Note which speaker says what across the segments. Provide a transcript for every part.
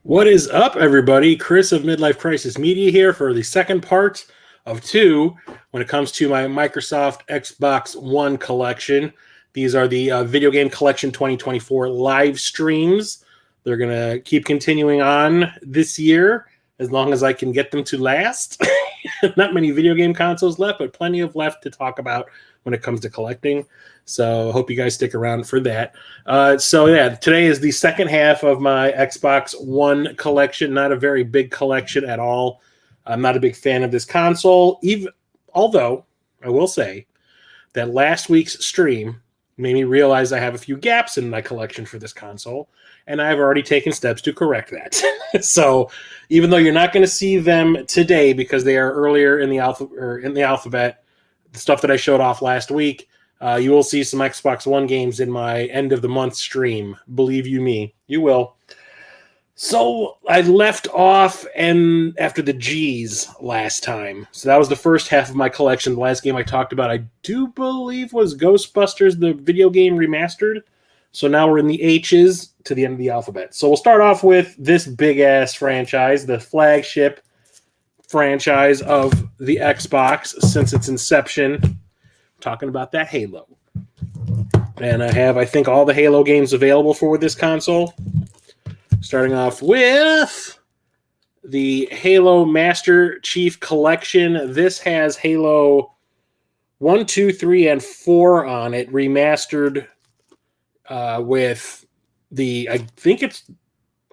Speaker 1: What is up, everybody? Chris of Midlife Crisis Media here for the second part of two when it comes to my Microsoft Xbox One collection. These are the Video Game Collection 2024 live streams. They're going to keep continuing on this year as long as I can get them to last. Not many video game consoles left, but plenty of left to talk about when it comes to collecting. So I hope you guys stick around for that. Today is the second half of my Xbox One collection. Not a very big collection at all. I'm not a big fan of this console, although I will say that last week's stream made me realize I have a few gaps in my collection for this console, and I've already taken steps to correct that. So even though you're not going to see them today because they are earlier in the alphabet, the stuff that I showed off last week, you will see some Xbox One games in my end of the month stream. Believe you me, you will. So I left off after the G's last time. So that was the first half of my collection. The last game I talked about, I do believe, was Ghostbusters, the video game remastered. So now we're in the H's to the end of the alphabet. So we'll start off with this big-ass franchise, the flagship franchise of the Xbox since its inception. Talking about that Halo. And I have, I think, all the Halo games available for this console. Starting off with the Halo Master Chief Collection. This has Halo 1, 2, 3, and 4 on it, remastered with the, I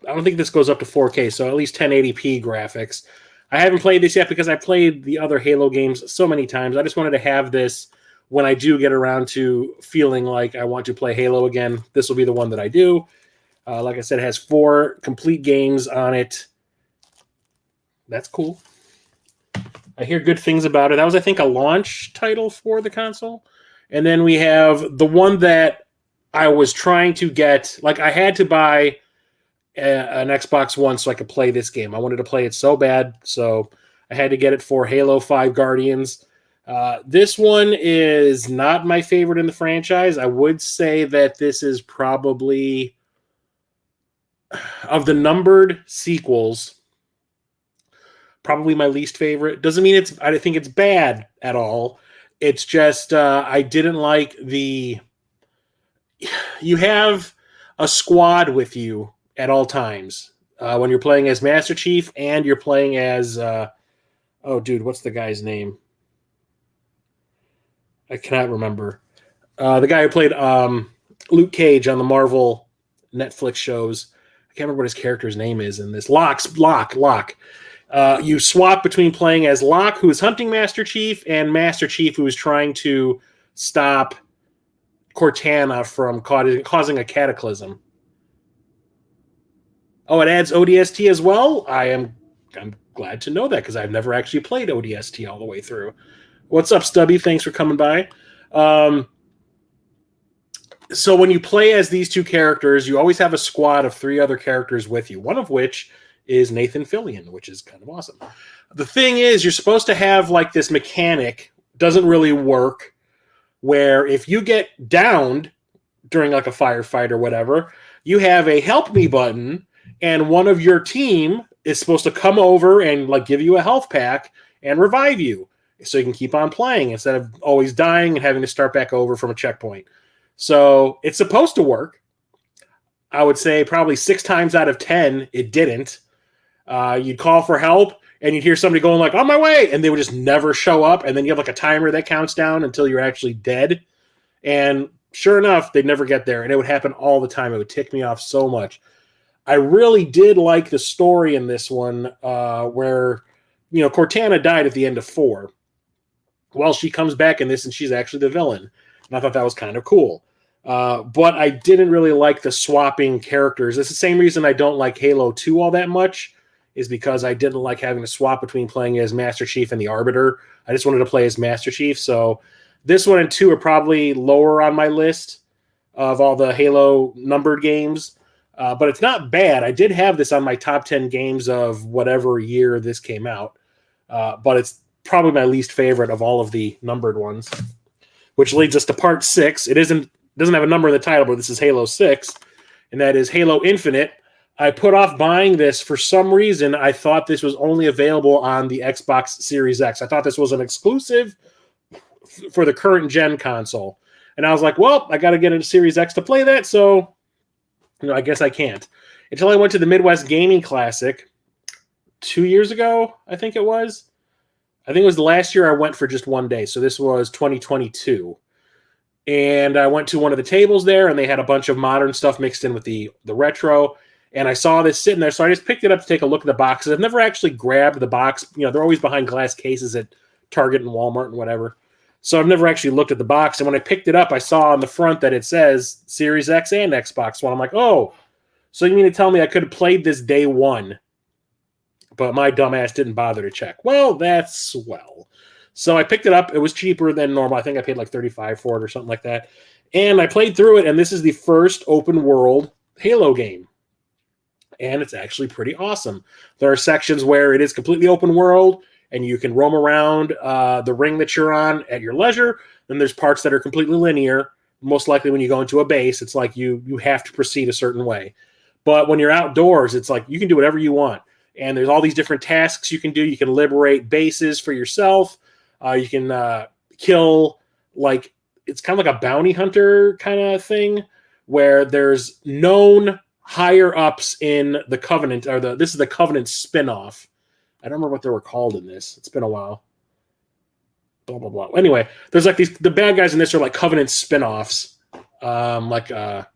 Speaker 1: don't think this goes up to 4K, so at least 1080p graphics. I haven't played this yet because I played the other Halo games so many times. I just wanted to have this when I do get around to feeling like I want to play Halo again. This will be the one that I do. Like I said, it has 4 complete games on it. That's cool. I hear good things about it. That was, I think, a launch title for the console. And then we have the one that I was trying to get. Like, I had to buy an Xbox One so I could play this game. I wanted to play it so bad, so I had to get it for Halo 5 Guardians. This one is not my favorite in the franchise. I would say that this is probably of the numbered sequels, probably my least favorite. Doesn't mean I think it's bad at all. It's just I didn't like the. You have a squad with you at all times when you're playing as Master Chief and you're playing as oh dude, what's the guy's name? I cannot remember. The guy who played Luke Cage on the Marvel Netflix shows. I can't remember what his character's name is in this. Locke. You swap between playing as Locke, who is hunting Master Chief, and Master Chief, who is trying to stop Cortana from causing a cataclysm. Oh, it adds ODST as well? I'm glad to know that because I've never actually played ODST all the way through. What's up, Stubby? Thanks for coming by. So when you play as these two characters, you always have a squad of 3 other characters with you, one of which is Nathan Fillion, which is kind of awesome. The thing is, you're supposed to have like this mechanic, doesn't really work, where if you get downed during like a firefight or whatever, you have a help me button, and one of your team is supposed to come over and like give you a health pack and revive you so you can keep on playing instead of always dying and having to start back over from a checkpoint. So it's supposed to work. I would say probably 6 times out of 10, it didn't. You'd call for help and you'd hear somebody going like, on my way, and they would just never show up. And then you have like a timer that counts down until you're actually dead. And sure enough, they'd never get there. And it would happen all the time. It would tick me off so much. I really did like the story in this one where, Cortana died at the end of 4. Well, she comes back in this and she's actually the villain. And I thought that was kind of cool. But I didn't really like the swapping characters. It's the same reason I don't like Halo 2 all that much, is because I didn't like having to swap between playing as Master Chief and the Arbiter. I just wanted to play as Master Chief. So this 1 and 2 are probably lower on my list of all the Halo numbered games. But it's not bad. I did have this on my top 10 games of whatever year this came out. But it's probably my least favorite of all of the numbered ones, which leads us to part 6. It doesn't have a number in the title, but this is Halo 6, and that is Halo Infinite. I put off buying this for some reason. I thought this was only available on the Xbox Series X. I thought this was an exclusive for the current gen console. And I was like, well, I got to get a Series X to play that, so I guess I can't. Until I went to the Midwest Gaming Classic 2 years ago, I think it was. I think it was the last year I went for just 1 day, so this was 2022. And I went to one of the tables there, and they had a bunch of modern stuff mixed in with the retro. And I saw this sitting there, so I just picked it up to take a look at the boxes. I've never actually grabbed the box. They're always behind glass cases at Target and Walmart and whatever. So I've never actually looked at the box. And when I picked it up, I saw on the front that it says Series X and Xbox One. I'm like, oh, so you mean to tell me I could have played this day 1, but my dumbass didn't bother to check. Well, that's swell. So I picked it up. It was cheaper than normal. I think I paid like $35 for it or something like that. And I played through it, and this is the first open world Halo game. And it's actually pretty awesome. There are sections where it is completely open world, and you can roam around the ring that you're on at your leisure. Then there's parts that are completely linear. Most likely when you go into a base, it's like you have to proceed a certain way. But when you're outdoors, it's like you can do whatever you want. And there's all these different tasks you can do. You can liberate bases for yourself. You can kill, like, it's kind of like a bounty hunter kind of thing where there's known higher ups in the Covenant, or this is the Covenant spinoff. I don't remember what they were called in this. It's been a while. Blah, blah, blah. Anyway, there's like the bad guys in this are like Covenant spinoffs, like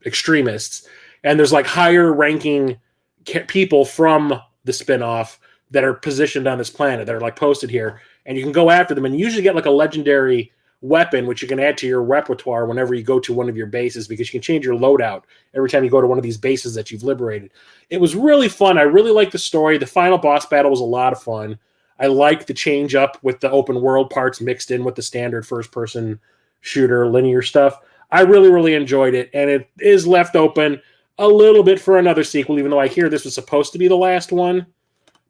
Speaker 1: extremists. And there's like higher ranking people from the spinoff that are positioned on this planet that are like posted here. And you can go after them, and you usually get like a legendary weapon, which you can add to your repertoire whenever you go to one of your bases, because you can change your loadout every time you go to one of these bases that you've liberated. It was really fun. I really liked the story. The final boss battle was a lot of fun. I liked the change up with the open world parts mixed in with the standard first person shooter linear stuff. I really, really enjoyed it. And it is left open a little bit for another sequel, even though I hear this was supposed to be the last one.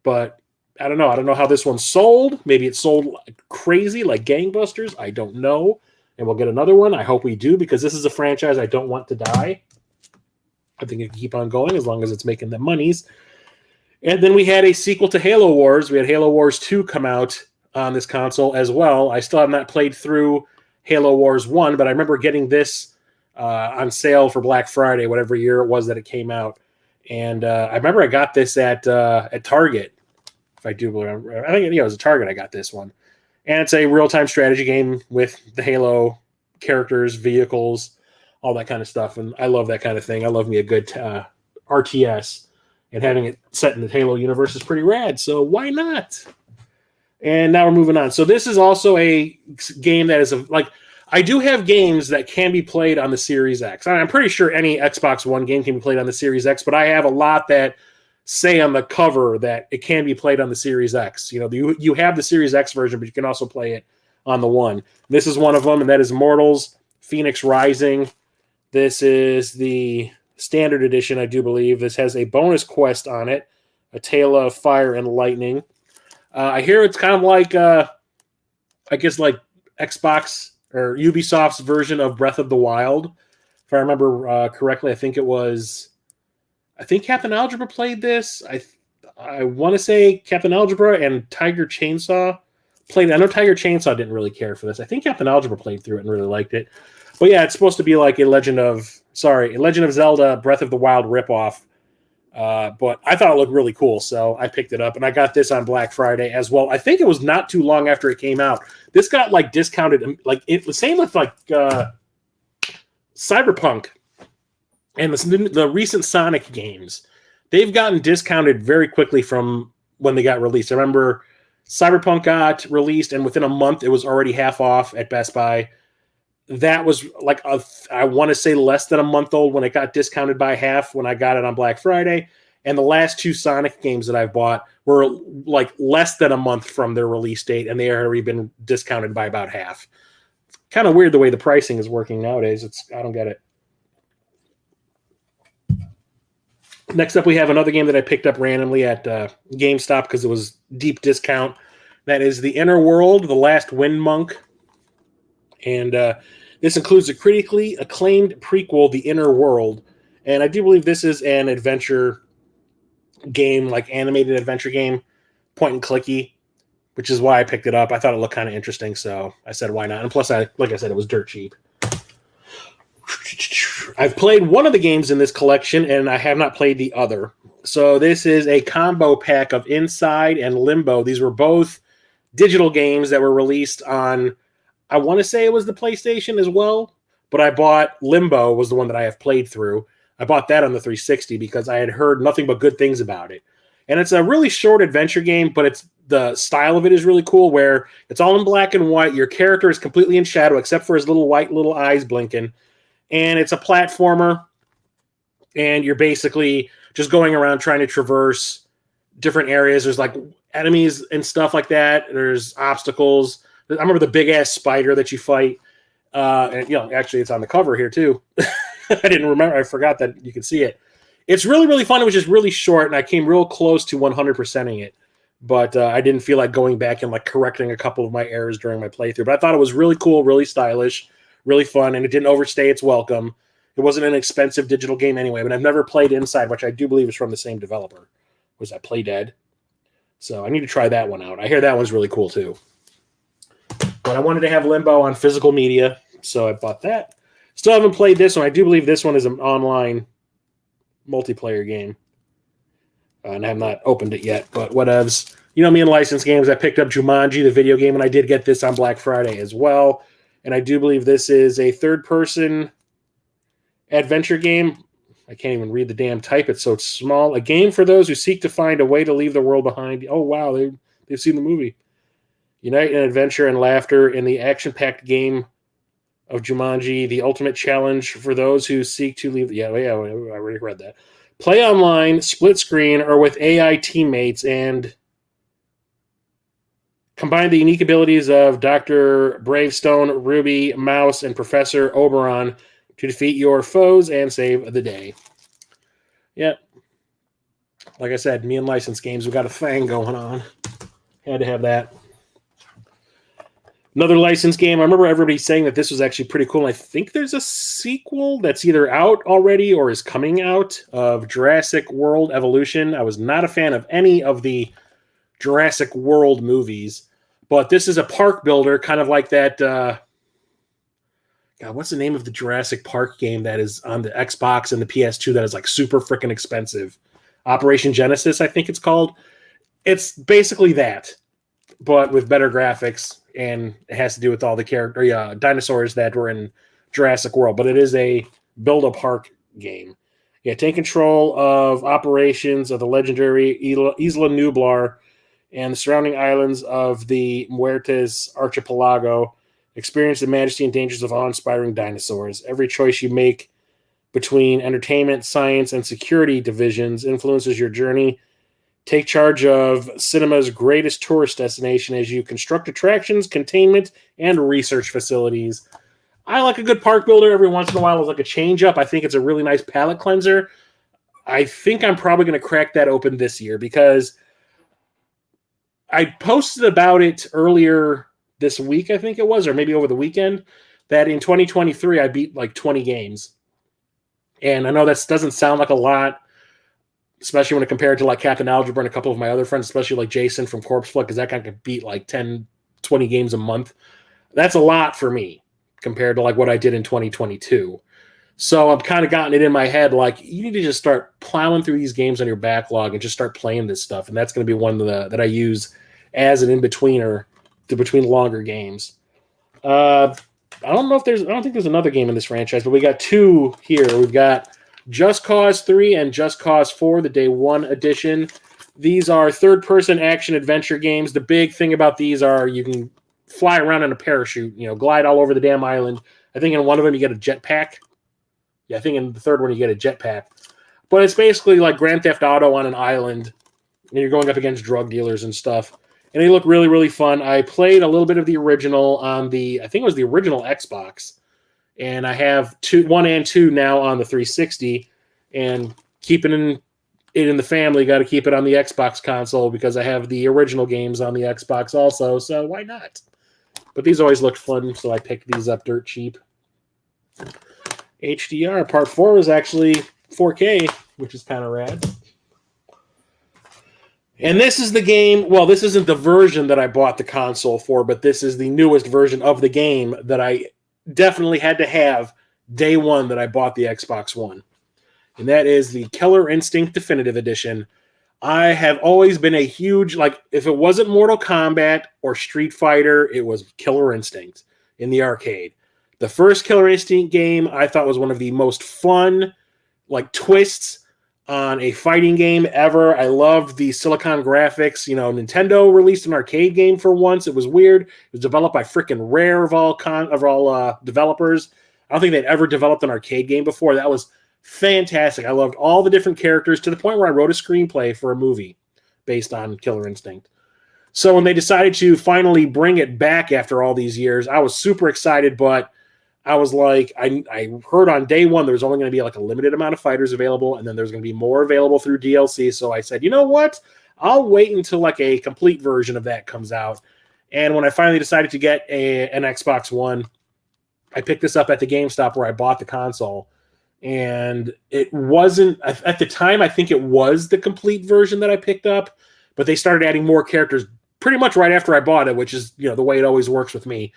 Speaker 1: But I don't know. I don't know how this one sold. Maybe it sold like crazy, like gangbusters. I don't know. And we'll get another one. I hope we do, because this is a franchise I don't want to die. I think it can keep on going as long as it's making the monies. And then we had a sequel to Halo Wars. We had Halo Wars 2 come out on this console as well. I still have not played through Halo Wars 1, but I remember getting this on sale for Black Friday, whatever year it was that it came out. And I remember I got this at Target, if I do remember. I think it was a Target I got this one. And it's a real-time strategy game with the Halo characters, vehicles, all that kind of stuff. And I love that kind of thing. I love me a good RTS. And having it set in the Halo universe is pretty rad. So why not? And now we're moving on. So this is also a game that is I do have games that can be played on the Series X. I'm pretty sure any Xbox One game can be played on the Series X, but I have a lot that say on the cover that it can be played on the Series X. You know, you have the Series X version, but you can also play it on the One. This is one of them, and that is Immortals Phoenix Rising. This is the standard edition, I do believe. This has a bonus quest on it, A Tale of Fire and Lightning. I hear it's kind of like, I guess, like Xbox or Ubisoft's version of Breath of the Wild. If I remember correctly, I think Captain Algebra played this. I want to say Captain Algebra and Tiger Chainsaw played it. I know Tiger Chainsaw didn't really care for this. I think Captain Algebra played through it and really liked it. But yeah, it's supposed to be like a Legend of Zelda Breath of the Wild ripoff. But I thought it looked really cool, so I picked it up, and I got this on Black Friday as well. I think it was not too long after it came out. This got like discounted, like it the same with like Cyberpunk and the recent Sonic games. They've gotten discounted very quickly from when they got released. I remember Cyberpunk got released, and within a month, it was already half off at Best Buy. That was like, I want to say less than a month old when it got discounted by half when I got it on Black Friday. And the last two Sonic games that I've bought were like less than a month from their release date, and they had already been discounted by about half. Kind of weird the way the pricing is working nowadays. I don't get it. Next up, we have another game that I picked up randomly at GameStop because it was deep discount. That is The Inner World, The Last Wind Monk. And this includes a critically acclaimed prequel, The Inner World. And I do believe this is an adventure game, like animated adventure game, point and clicky, which is why I picked it up. I thought it looked kind of interesting, so I said, why not? And plus, like I said, it was dirt cheap. I've played one of the games in this collection, and I have not played the other. So this is a combo pack of Inside and Limbo. These were both digital games that were released on, I want to say it was the PlayStation as well, but I bought Limbo, was the one that I have played through. I bought that on the 360 because I had heard nothing but good things about it. And it's a really short adventure game, but the style of it is really cool, where it's all in black and white. Your character is completely in shadow except for his little eyes blinking. And it's a platformer, and you're basically just going around trying to traverse different areas. There's like enemies and stuff like that. There's obstacles. I remember the big-ass spider that you fight. And actually it's on the cover here too. I didn't remember. I forgot that you could see it. It's really, really fun. It was just really short, and I came real close to 100%ing it. But I didn't feel like going back and like correcting a couple of my errors during my playthrough. But I thought it was really cool, really stylish, really fun, and it didn't overstay its welcome. It wasn't an expensive digital game anyway, but I've never played Inside, which I do believe is from the same developer. Was that Play Dead? So I need to try that one out. I hear that one's really cool too. But I wanted to have Limbo on physical media, so I bought that. Still haven't played this one. I do believe this one is an online multiplayer game. And I have not opened it yet, but whatevs. You know me and licensed games. I picked up Jumanji, the video game, and I did get this on Black Friday as well. And I do believe this is a third-person adventure game. I can't even read the damn type. It's so small. A game for those who seek to find a way to leave the world behind. Oh, wow. They've seen the movie. Unite in adventure and laughter in the action-packed game of Jumanji, the ultimate challenge for those who seek to leave. Yeah, I already read that. Play online, split screen, or with AI teammates, and combine the unique abilities of Dr. Bravestone, Ruby, Mouse, and Professor Oberon to defeat your foes and save the day. Yep. Like I said, me and licensed games, we got a thing going on. Had to have that. Another licensed game. I remember everybody saying that this was actually pretty cool. And I think there's a sequel that's either out already or is coming out of Jurassic World Evolution. I was not a fan of any of the Jurassic World movies, but this is a park builder, kind of like that. God, what's the name of the Jurassic Park game that is on the Xbox and the PS2 that is like super freaking expensive? Operation Genesis, I think it's called. It's basically that, but with better graphics, and it has to do with all the dinosaurs that were in Jurassic World. But it is a build-a-park game. Yeah, take control of operations of the legendary Isla Nublar and the surrounding islands of the Muertes Archipelago. Experience the majesty and dangers of awe-inspiring dinosaurs. Every choice you make between entertainment, science, and security divisions influences your journey. Take charge of cinema's greatest tourist destination as you construct attractions, containment, and research facilities. I like a good park builder every once in a while as like a change up. I think it's a really nice palate cleanser. I think I'm probably going to crack that open this year because I posted about it earlier this week, I think it was, or maybe over the weekend, that in 2023 I beat like 20 games. And I know that doesn't sound like a lot, especially when I compare it to like Captain Algebra and a couple of my other friends, especially like Jason from Corpse Flood, because that guy could beat like 10, 20 games a month. That's a lot for me compared to like what I did in 2022. So I've kind of gotten it in my head, like you need to just start plowing through these games on your backlog and just start playing this stuff. And that's going to be one that I use as an in-betweener to between longer games. I don't think there's another game in this franchise, but we got two here. We've got Just Cause 3 and Just Cause 4, the Day 1 edition. These are third-person action-adventure games. The big thing about these are you can fly around in a parachute, glide all over the damn island. I think in one of them you get a jetpack. Yeah, I think in the third one you get a jetpack. But it's basically like Grand Theft Auto on an island, and you're going up against drug dealers and stuff. And they look really, really fun. I played a little bit of the original on I think it was the original Xbox. And I have 1 and 2 now on the 360. And keeping it in the family, got to keep it on the Xbox console because I have the original games on the Xbox also. So why not? But these always looked fun, so I picked these up dirt cheap. HDR Part 4 is actually 4K, which is kind of rad. And this is the game, well, this isn't the version that I bought the console for, but this is the newest version of the game that I definitely had to have day one that I bought the Xbox One. And that is the Killer Instinct Definitive Edition. I have always been a huge, if it wasn't Mortal Kombat or Street Fighter, it was Killer Instinct in the arcade. The first Killer Instinct game I thought was one of the most fun, twists on a fighting game ever. I loved the Silicon graphics. Nintendo released an arcade game for once. It was weird. It was developed by freaking Rare of all developers. I don't think they'd ever developed an arcade game before. That was fantastic. I loved all the different characters to the point where I wrote a screenplay for a movie based on Killer Instinct. So when they decided to finally bring it back after all these years, I was super excited, but I was like, I heard on day one there was only going to be a limited amount of fighters available, and then there's going to be more available through DLC. So I said, you know what? I'll wait until a complete version of that comes out. And when I finally decided to get an Xbox One, I picked this up at the GameStop where I bought the console. And it wasn't, at the time, I think it was the complete version that I picked up, but they started adding more characters pretty much right after I bought it, which is, the way it always works with me.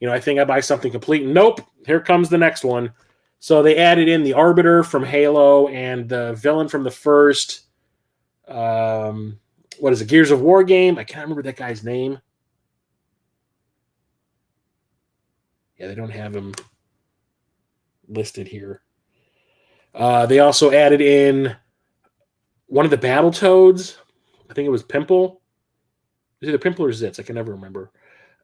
Speaker 1: I think I buy something complete, and nope, here comes the next one. So they added in the Arbiter from Halo and the villain from the first, Gears of War game? I can't remember that guy's name. Yeah, they don't have him listed here. They also added in one of the Battletoads. I think it was Pimple. Is it Pimple or Zitz? I can never remember.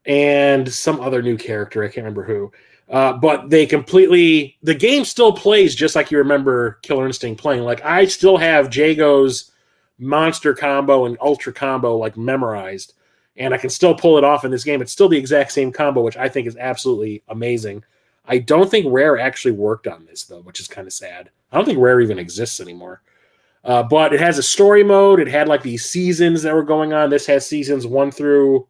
Speaker 1: And some other new character. I can't remember who. But the game still plays just like you remember Killer Instinct playing. I still have Jago's monster combo and ultra combo memorized. And I can still pull it off in this game. It's still the exact same combo, which I think is absolutely amazing. I don't think Rare actually worked on this, though, which is kind of sad. I don't think Rare even exists anymore. But it has a story mode. It had these seasons that were going on. This has seasons 1 through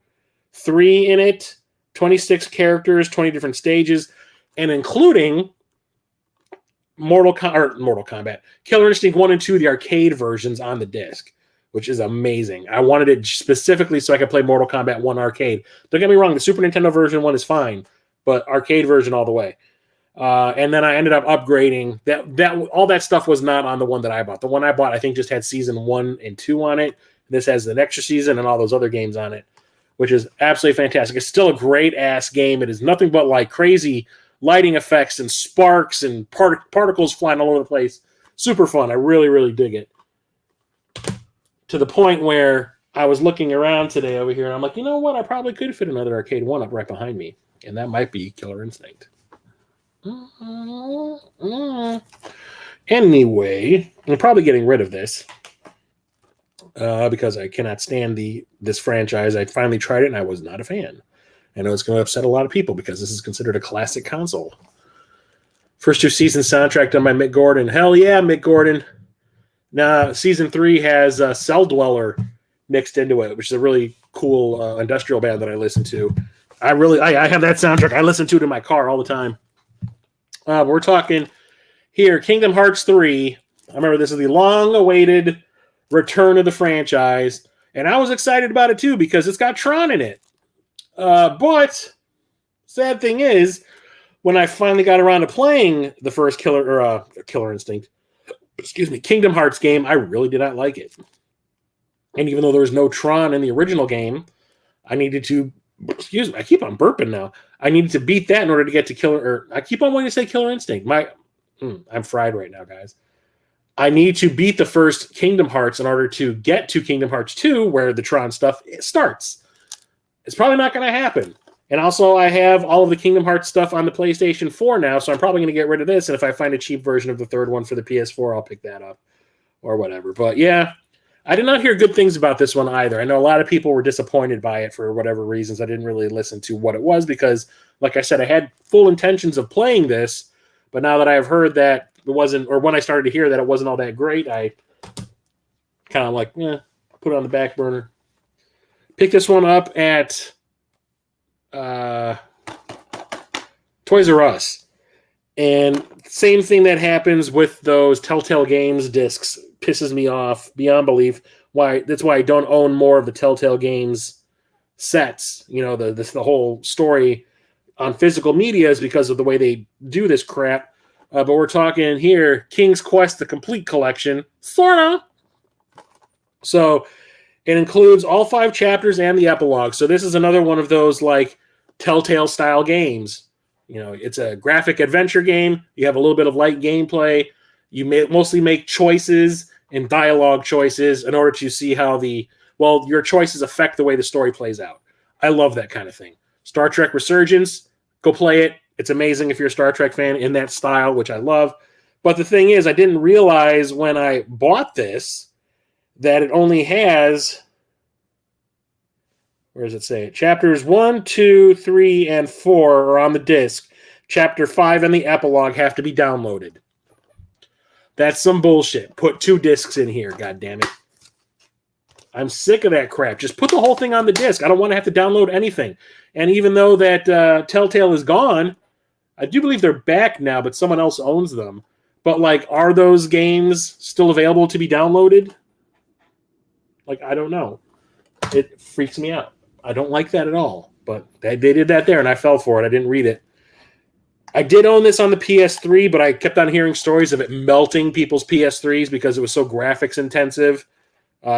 Speaker 1: 3 in it. 26 characters, 20 different stages, and including Mortal Kombat, Killer Instinct 1 and 2, the arcade versions on the disc, which is amazing. I wanted it specifically so I could play Mortal Kombat 1 arcade. Don't get me wrong, the Super Nintendo version 1 is fine, but arcade version all the way. And then I ended up upgrading. All that stuff was not on the one that I bought. The one I bought, I think, just had season 1 and 2 on it. This has an extra season and all those other games on it, which is absolutely fantastic. It's still a great-ass game. It is nothing but like crazy lighting effects and sparks and particles flying all over the place. Super fun. I really, really dig it. To the point where I was looking around today over here, and I'm like, you know what? I probably could fit another arcade one up right behind me, and that might be Killer Instinct. Anyway, I'm probably getting rid of this because I cannot stand this franchise. I finally tried it, and I was not a fan. I know it's going to upset a lot of people because this is considered a classic console. First 2 seasons soundtrack done by Mick Gordon. Hell yeah, Mick Gordon. Now, season 3 has Cell Dweller mixed into it, which is a really cool industrial band that I listen to. I have that soundtrack. I listen to it in my car all the time. We're talking here, Kingdom Hearts 3. I remember this is the long-awaited return of the franchise, and I was excited about it too because it's got Tron in it. But sad thing is, when I finally got around to playing the first Killer Instinct, Kingdom Hearts game, I really did not like it. And even though there was no Tron in the original game, I needed to, I keep on burping now. I needed to beat that in order to get to I keep on wanting to say Killer Instinct. I'm fried right now, guys. I need to beat the first Kingdom Hearts in order to get to Kingdom Hearts 2, where the Tron stuff starts. It's probably not going to happen. And also, I have all of the Kingdom Hearts stuff on the PlayStation 4 now, so I'm probably going to get rid of this. And if I find a cheap version of the third one for the PS4, I'll pick that up or whatever. But yeah, I did not hear good things about this one either. I know a lot of people were disappointed by it for whatever reasons. I didn't really listen to what it was because, like I said, I had full intentions of playing this. But now that I've heard that it wasn't, or when I started to hear that it wasn't all that great, I kind of like, put it on the back burner. Picked this one up at Toys R Us. And same thing that happens with those Telltale Games discs pisses me off beyond belief. That's why I don't own more of the Telltale Games sets. You know, the whole story on physical media is because of the way they do this crap. But we're talking here, King's Quest, the complete collection. Sorta. So it includes all 5 chapters and the epilogue. So this is another one of those like Telltale style games. You know, it's a graphic adventure game. You have a little bit of light gameplay. You mostly make choices and dialogue choices in order to see how your choices affect the way the story plays out. I love that kind of thing. Star Trek Resurgence, go play it. It's amazing if you're a Star Trek fan in that style, which I love. But the thing is, I didn't realize when I bought this that it only has, where does it say it? Chapters 1, 2, 3, and 4 are on the disc. Chapter 5 and the epilogue have to be downloaded. That's some bullshit. Put 2 discs in here, goddammit. I'm sick of that crap. Just put the whole thing on the disc. I don't want to have to download anything. And even though that Telltale is gone, I do believe they're back now, but someone else owns them. But, like, are those games still available to be downloaded? Like, I don't know. It freaks me out. I don't like that at all. But they did that there, and I fell for it. I didn't read it. I did own this on the PS3, but I kept on hearing stories of it melting people's PS3s because it was so graphics intensive.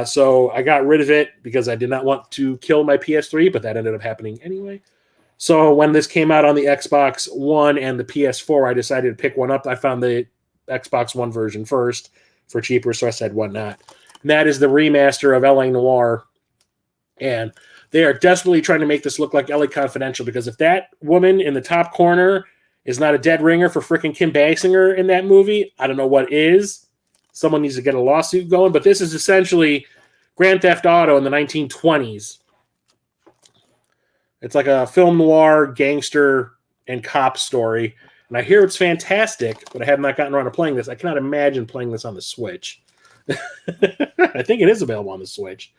Speaker 1: So I got rid of it because I did not want to kill my PS3, but that ended up happening anyway. So when this came out on the Xbox One and the PS4, I decided to pick one up. I found the Xbox One version first for cheaper, so I said, why not? And that is the remaster of L.A. Noire. And they are desperately trying to make this look like L.A. Confidential, because if that woman in the top corner is not a dead ringer for frickin' Kim Basinger in that movie, I don't know what is. Someone needs to get a lawsuit going, but this is essentially Grand Theft Auto in the 1920s. It's like a film noir, gangster, and cop story. And I hear it's fantastic, but I have not gotten around to playing this. I cannot imagine playing this on the Switch. I think it is available on the Switch.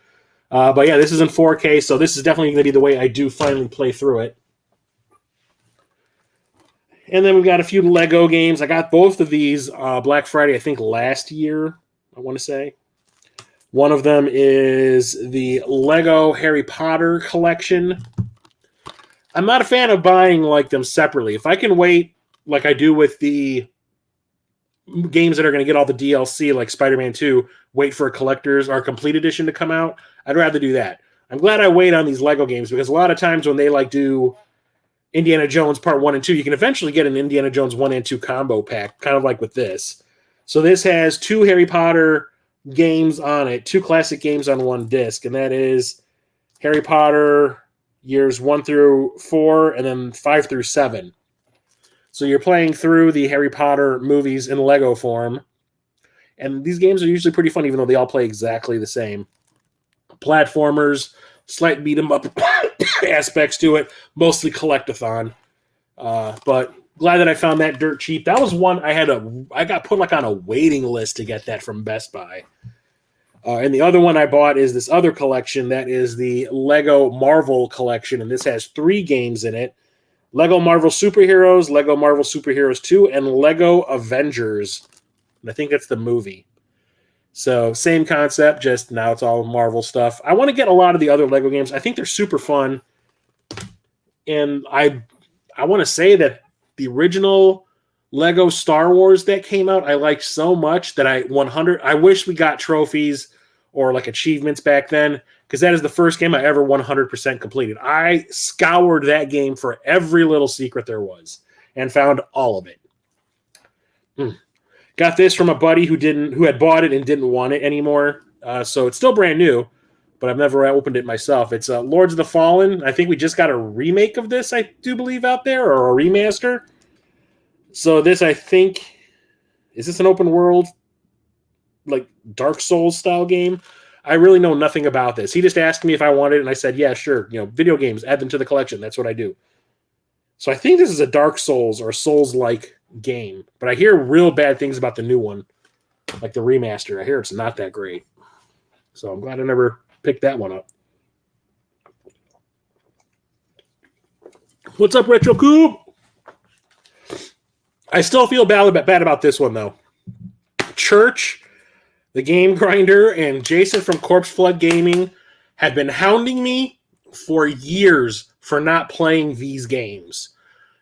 Speaker 1: But yeah, this is in 4K, so this is definitely going to be the way I do finally play through it. And then we've got a few Lego games. I got both of these Black Friday, I think last year, I want to say. One of them is the Lego Harry Potter collection. I'm not a fan of buying like them separately. If I can wait, like I do with the games that are going to get all the DLC, like Spider-Man 2, wait for a collector's or a complete edition to come out, I'd rather do that. I'm glad I wait on these Lego games because a lot of times when they like do Indiana Jones Part 1 and 2, you can eventually get an Indiana Jones 1 and 2 combo pack, kind of like with this. So this has 2 Harry Potter games on it, 2 classic games on one disc, and that is Harry Potter years 1 through 4 and then 5 through 7. So you're playing through the Harry Potter movies in Lego form, and these games are usually pretty fun even though they all play exactly the same. Platformers, slight beat 'em up aspects to it, mostly collect-a-thon. But glad that I found that dirt cheap. That was one I got put like on a waiting list to get that from Best Buy. And the other one I bought is this other collection that is the Lego Marvel collection, and this has 3 games in it. Lego Marvel Superheroes, Lego Marvel Superheroes 2, and Lego Avengers. And I think that's the movie. So same concept, just now it's all Marvel stuff. I want to get a lot of the other Lego games. I think they're super fun. And I want to say that the original Lego Star Wars that came out, I liked so much that I wish we got trophies or like achievements back then, because that is the first game I ever 100% completed. I scoured that game for every little secret there was and found all of it. Got this from a buddy who had bought it and didn't want it anymore. So it's still brand new, but I've never opened it myself. It's Lords of the Fallen. I think we just got a remake of this, I do believe, out there, or a remaster. So this, I think, is this an open world, like Dark Souls style game? I really know nothing about this. He just asked me if I wanted it, and I said, yeah, sure. Video games, add them to the collection. That's what I do. So I think this is a Dark Souls or Souls-like game, but I hear real bad things about the new one, like the remaster. I hear it's not that great. So I'm glad I never picked that one up. What's up, Retro Coop? I still feel bad about this one, though. Church, the Game Grinder, and Jason from Corpse Flood Gaming have been hounding me for years for not playing these games.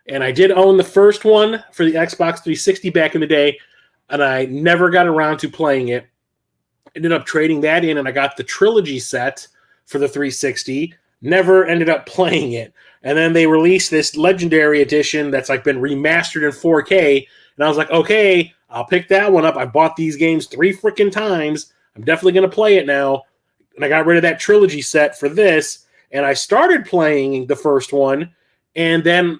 Speaker 1: And I did own the first one for the Xbox 360 back in the day, and I never got around to playing it. Ended up trading that in, and I got the trilogy set for the 360. Never ended up playing it. And then they released this Legendary Edition that's like been remastered in 4K, and I was like, okay, I'll pick that one up. I bought these games 3 freaking times. I'm definitely going to play it now. And I got rid of that trilogy set for this, and I started playing the first one, and then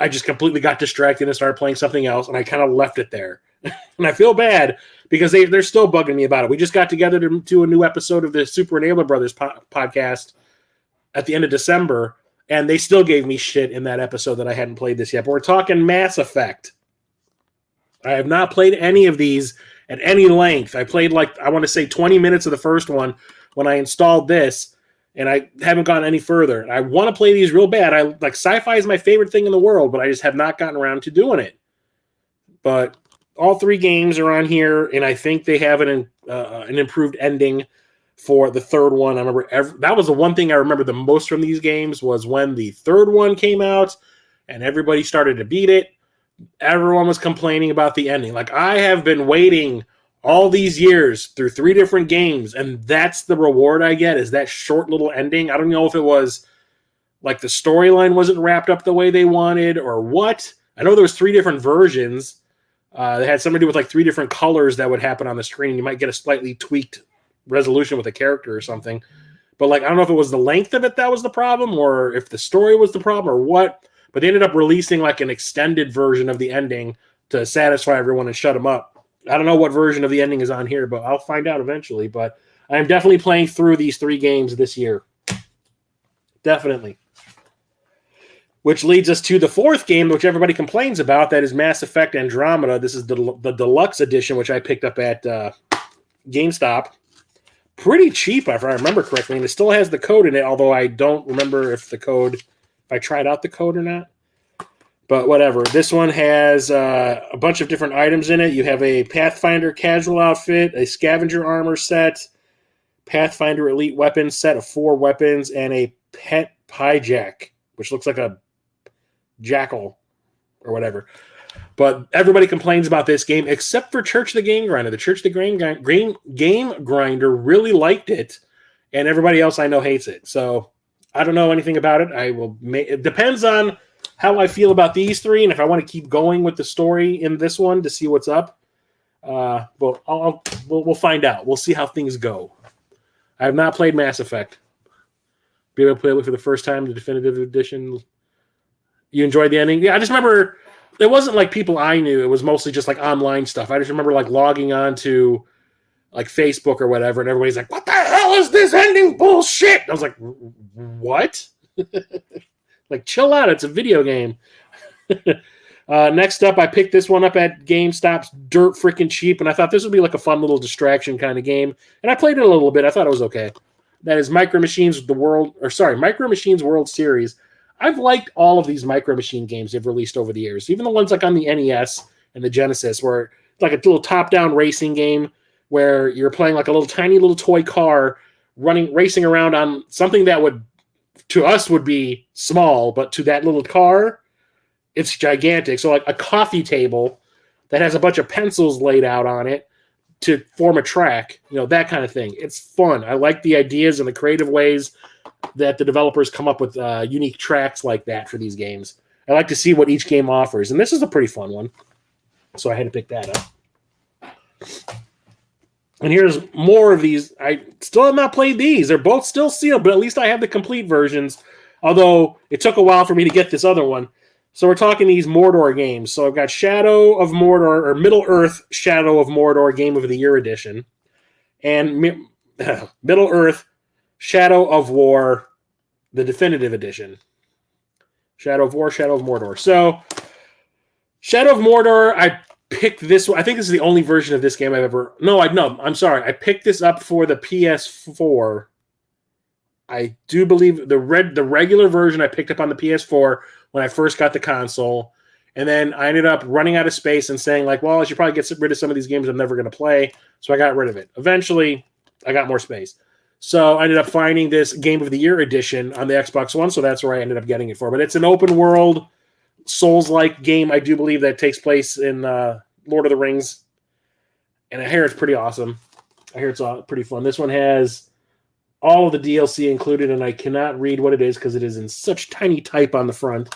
Speaker 1: I just completely got distracted and started playing something else, and I kind of left it there. And I feel bad because they're still bugging me about it. We just got together to do a new episode of the Super Enabler Brothers podcast at the end of December, and they still gave me shit in that episode that I hadn't played this yet. But we're talking Mass Effect. I have not played any of these at any length. I played I want to say 20 minutes of the first one when I installed this, and I haven't gone any further. And I want to play these real bad. Sci-fi is my favorite thing in the world, but I just have not gotten around to doing it. But all 3 games are on here, and I think they have an improved ending for the third one. I remember that was the one thing I remember the most from these games was when the third one came out, and everybody started to beat it. Everyone was complaining about the ending. I have been waiting all these years through 3 different games, and that's the reward I get, is that short little ending. I don't know if it was the storyline wasn't wrapped up the way they wanted or what. I know there was 3 different versions. They had something to do with 3 different colors that would happen on the screen. You might get a slightly tweaked resolution with a character or something. But I don't know if it was the length of it that was the problem, or if the story was the problem, or what. But they ended up releasing an extended version of the ending to satisfy everyone and shut them up. I don't know what version of the ending is on here, but I'll find out eventually. But I'm definitely playing through these 3 games this year. Definitely. Which leads us to the 4th game, which everybody complains about. That is Mass Effect Andromeda. This is the deluxe edition, which I picked up at GameStop. Pretty cheap, if I remember correctly. And it still has the code in it, although I don't remember if I tried out the code or not. But whatever. This one has a bunch of different items in it. You have a Pathfinder casual outfit, a scavenger armor set, Pathfinder elite weapons set of 4 weapons, and a pet hijack, which looks like a jackal or whatever. But everybody complains about this game except for Church the Game Grinder. The Church the Game Grinder really liked it, and everybody else I know hates it. So I don't know anything about it. It depends on how I feel about these 3, and if I want to keep going with the story in this one to see what's up. We'll find out. We'll see how things go. I have not played Mass Effect. Be able to play it for the first time, the definitive edition. You enjoyed the ending? Yeah, I just remember it wasn't like people I knew. It was mostly just like online stuff. I just remember like logging on to like Facebook or whatever, and everybody's like, "What the hell is this ending bullshit?" I was like, "What?" Like, chill out. It's a video game. Next up, I picked this one up at GameStop's dirt freaking cheap, and I thought this would be like a fun little distraction kind of game. And I played it a little bit. I thought it was okay. That is Micro Machines World Series. I've liked all of these Micro Machine games they've released over the years, even the ones like on the NES and the Genesis, where it's like a little top-down racing game where you're playing like a little tiny little toy car racing around on something that would, to us, would be small, but to that little car, it's gigantic. So like a coffee table that has a bunch of pencils laid out on it to form a track, that kind of thing. It's fun. I like the ideas and the creative ways that the developers come up with unique tracks like that for these games. I like to see what each game offers, and this is a pretty fun one. So I had to pick that up. And here's more of these. I still have not played these. They're both still sealed, but at least I have the complete versions, although it took a while for me to get this other one. So we're talking these Mordor games. So I've got Shadow of Mordor, or Middle-earth Shadow of Mordor Game of the Year Edition, and Middle-earth Shadow of War, the Definitive Edition. Shadow of War, Shadow of Mordor. So Shadow of Mordor, I picked this one. I think this is the only version of this game I've ever... I'm sorry. I picked this up for the PS4. I do believe the regular version I picked up on the PS4 when I first got the console. And then I ended up running out of space and saying, like, well, I should probably get rid of some of these games I'm never going to play. So I got rid of it. Eventually, I got more space. So I ended up finding this Game of the Year edition on the Xbox One, so that's where I ended up getting it for. But it's an open world, Souls-like game, I do believe, that takes place in Lord of the Rings. And I hear it's pretty awesome. I hear it's pretty fun. This one has all of the DLC included, and I cannot read what it is because it is in such tiny type on the front.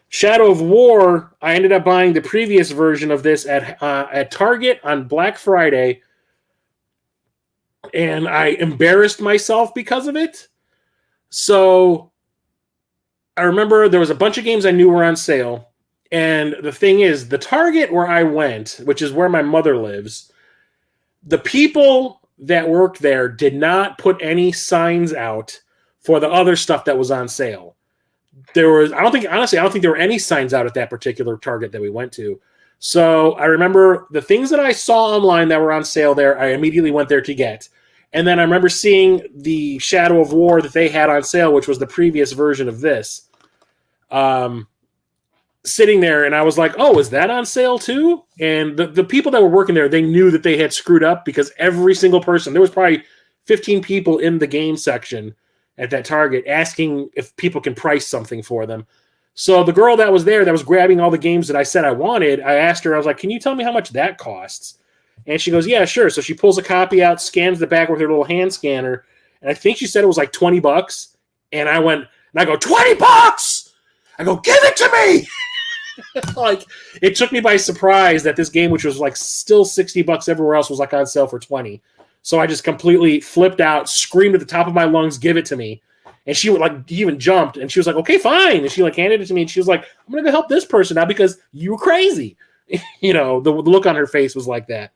Speaker 1: Shadow of War, I ended up buying the previous version of this at Target on Black Friday, and I embarrassed myself because of it. So I remember there was a bunch of games I knew were on sale, and the thing is, the Target where I went, which is where my mother lives, the people that worked there did not put any signs out for the other stuff that was on sale. I don't think there were any signs out at that particular Target that we went to. So I remember the things that I saw online that were on sale there, I immediately went there to get. And then I remember seeing the Shadow of War that they had on sale, which was the previous version of this, sitting there, and I was like, oh, is that on sale too? And the people that were working there, they knew that they had screwed up because every single person, there was probably 15 people in the game section at that Target asking if people can price something for them. So the girl that was there that was grabbing all the games that I said I wanted, I asked her, I was like, can you tell me how much that costs? And she goes, yeah, sure. So she pulls a copy out, scans the back with her little hand scanner, and I think she said it was like $20. And I go, $20! I go, give it to me! Like, it took me by surprise that this game, which was like still $60 everywhere else, was like on sale for $20. So I just completely flipped out, screamed at the top of my lungs, give it to me. And she would even jumped, and she was like, okay, fine. And she handed it to me, and she was like, I'm going to go help this person out because you were crazy. The look on her face was like that.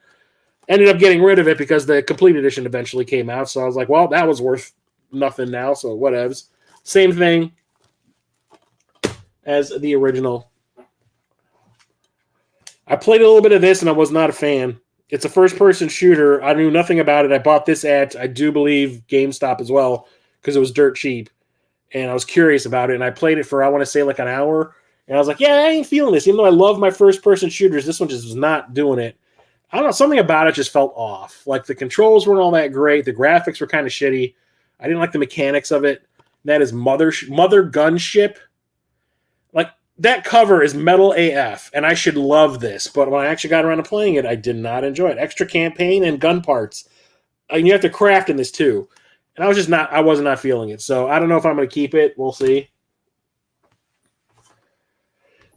Speaker 1: Ended up getting rid of it because the complete edition eventually came out. So I was like, well, that was worth nothing now, so whatevs. Same thing as the original. I played a little bit of this, and I was not a fan. It's a first-person shooter. I knew nothing about it. I bought this at, I do believe, GameStop as well, because it was dirt cheap. And I was curious about it, and I played it for, I want to say, like an hour. And I was like, yeah, I ain't feeling this. Even though I love my first-person shooters, this one just was not doing it. I don't know, something about it just felt off. Like the controls weren't all that great. The graphics were kind of shitty. I didn't like the mechanics of it. That is Mother Gunship. Like, that cover is metal AF, and I should love this. But when I actually got around to playing it, I did not enjoy it. Extra campaign and gun parts. And you have to craft in this too. And I was not feeling it. So I don't know if I'm going to keep it. We'll see.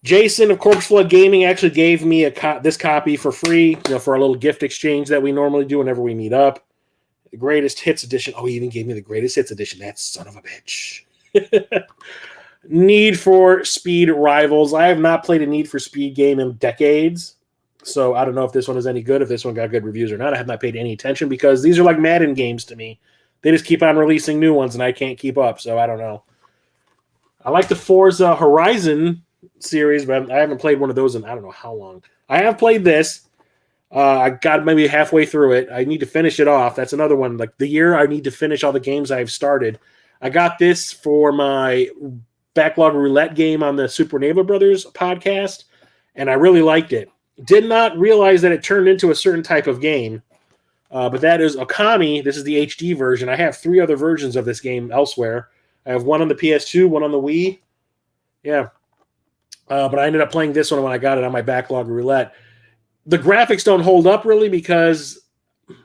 Speaker 1: Jason of Corpse Flood Gaming actually gave me this copy for free, for a little gift exchange that we normally do whenever we meet up. The Greatest Hits Edition. Oh, he even gave me the Greatest Hits Edition. That son of a bitch. Need for Speed Rivals. I have not played a Need for Speed game in decades, so I don't know if this one is any good, if this one got good reviews or not. I have not paid any attention because these are like Madden games to me. They just keep on releasing new ones, and I can't keep up, so I don't know. I like the Forza Horizon series, but I haven't played one of those in I don't know how long. I have played this. I got maybe halfway through it. I need to finish it off. That's another one. Like the year I need to finish all the games I've started. I got this for my backlog roulette game on the Super Neighbor Brothers podcast, and I really liked it. Did not realize that it turned into a certain type of game, but that is Okami. This is the HD version. I have 3 other versions of this game elsewhere. I have one on the PS2, one on the Wii. Yeah. But I ended up playing this one when I got it on my backlog roulette. The graphics don't hold up really because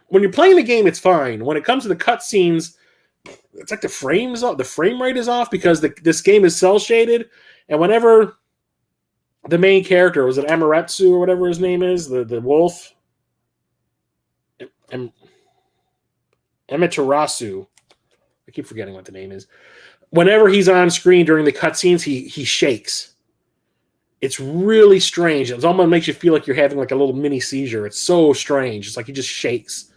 Speaker 1: when you're playing the game, it's fine. When it comes to the cutscenes, it's like the frame rate is off because this game is cel shaded, and whenever the main character, was it Amaterasu or whatever his name is, the wolf, Amaterasu. I keep forgetting what the name is. Whenever he's on screen during the cutscenes, he shakes. It's really strange. It almost makes you feel like you're having like a little mini seizure. It's so strange. It's like he just shakes.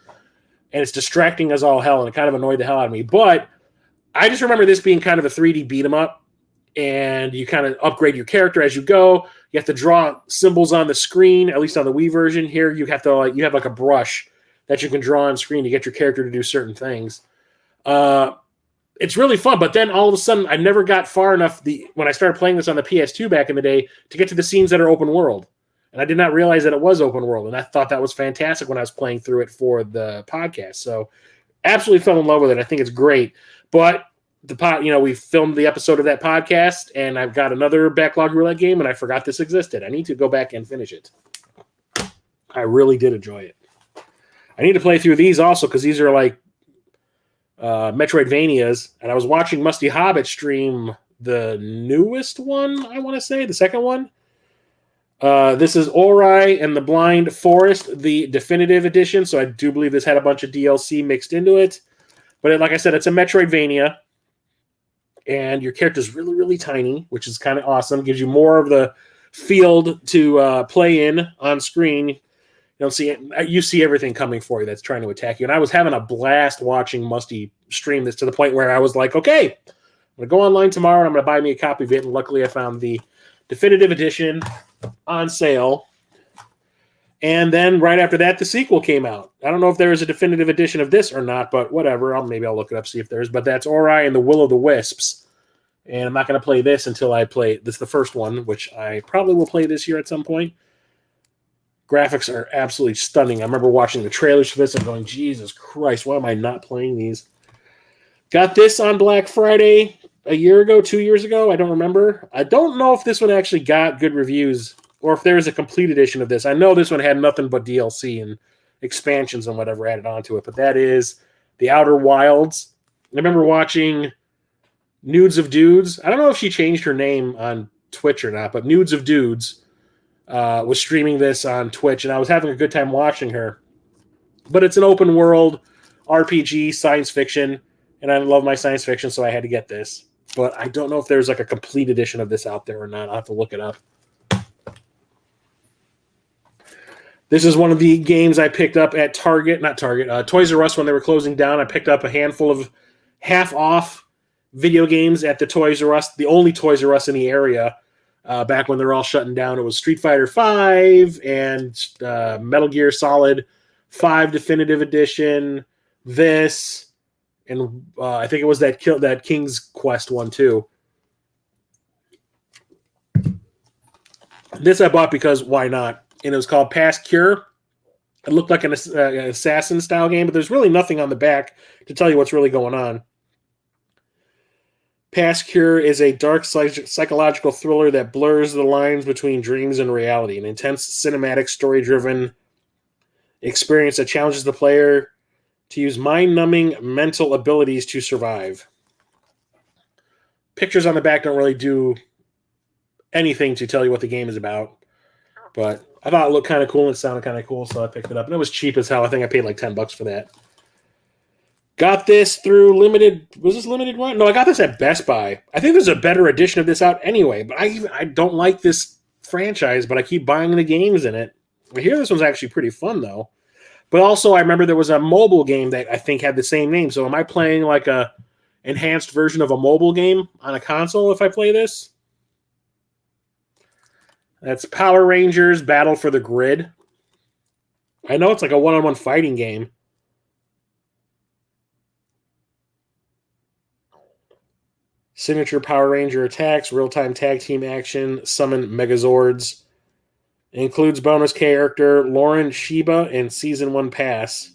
Speaker 1: And it's distracting as all hell, and it kind of annoyed the hell out of me. But I just remember this being kind of a 3D beat-em-up, and you kind of upgrade your character as you go. You have to draw symbols on the screen, at least on the Wii version. Here, you have like a brush that you can draw on screen to get your character to do certain things. It's really fun, but then all of a sudden, I never got far enough when I started playing this on the PS2 back in the day to get to the scenes that are open world. And I did not realize that it was open world, and I thought that was fantastic when I was playing through it for the podcast. So absolutely fell in love with it. I think it's great. But we filmed the episode of that podcast, and I've got another backlog roulette game, and I forgot this existed. I need to go back and finish it. I really did enjoy it. I need to play through these also because these are like Metroidvanias, and I was watching Musty Hobbit stream the newest one, I want to say, the second one. This is Ori and the Blind Forest, the definitive edition, so I do believe this had a bunch of DLC mixed into it. But like I said, it's a Metroidvania, and your character's really, really tiny, which is kind of awesome. Gives you more of the field to play in on screen. You see everything coming for you that's trying to attack you. And I was having a blast watching Musty stream this to the point where I was like, okay, I'm going to go online tomorrow and I'm going to buy me a copy of it. And luckily I found the definitive edition on sale. And then right after that, the sequel came out. I don't know if there is a definitive edition of this or not, but whatever. Maybe I'll look it up, see if there is. But that's Ori and the Will of the Wisps. And I'm not going to play this until I play this, the first one, which I probably will play this year at some point. Graphics are absolutely stunning. I remember watching the trailers for this and going, Jesus Christ, why am I not playing these? Got this on Black Friday a year ago, 2 years ago. I don't remember. I don't know if this one actually got good reviews or if there is a complete edition of this. I know this one had nothing but DLC and expansions and whatever added onto it, but that is The Outer Wilds. I remember watching Nudes of Dudes. I don't know if she changed her name on Twitch or not, but Nudes of Dudes was streaming this on Twitch, and I was having a good time watching her. But it's an open world RPG science fiction, and I love my science fiction, so I had to get this. But I don't know if there's like a complete edition of this out there or not. I'll have to look it up. This is one of the games I picked up at Toys R Us when they were closing down. I picked up a handful of half-off video games at the Toys R Us, the only Toys R Us in the area. Back when they're all shutting down, it was Street Fighter V and Metal Gear Solid 5 Definitive Edition, this, and I think it was that King's Quest one too. This I bought because why not? And it was called Pass Cure. It looked like an assassin-style game, but there's really nothing on the back to tell you what's really going on. Pass Cure is a dark psychological thriller that blurs the lines between dreams and reality. An intense, cinematic, story-driven experience that challenges the player to use mind-numbing mental abilities to survive. Pictures on the back don't really do anything to tell you what the game is about, but I thought it looked kind of cool and it sounded kind of cool, so I picked it up. And it was cheap as hell. I think I paid like $10 for that. Got this through limited. Was this limited run? No, I got this at Best Buy. I think there's a better edition of this out anyway, but I don't like this franchise, but I keep buying the games in it. I hear this one's actually pretty fun, though. But also, I remember there was a mobile game that I think had the same name. So am I playing like a enhanced version of a mobile game on a console if I play this? That's Power Rangers Battle for the Grid. I know it's like a one-on-one fighting game. Signature Power Ranger attacks, real-time tag team action, summon Megazords. It includes bonus character Lauren Sheba and Season 1 Pass.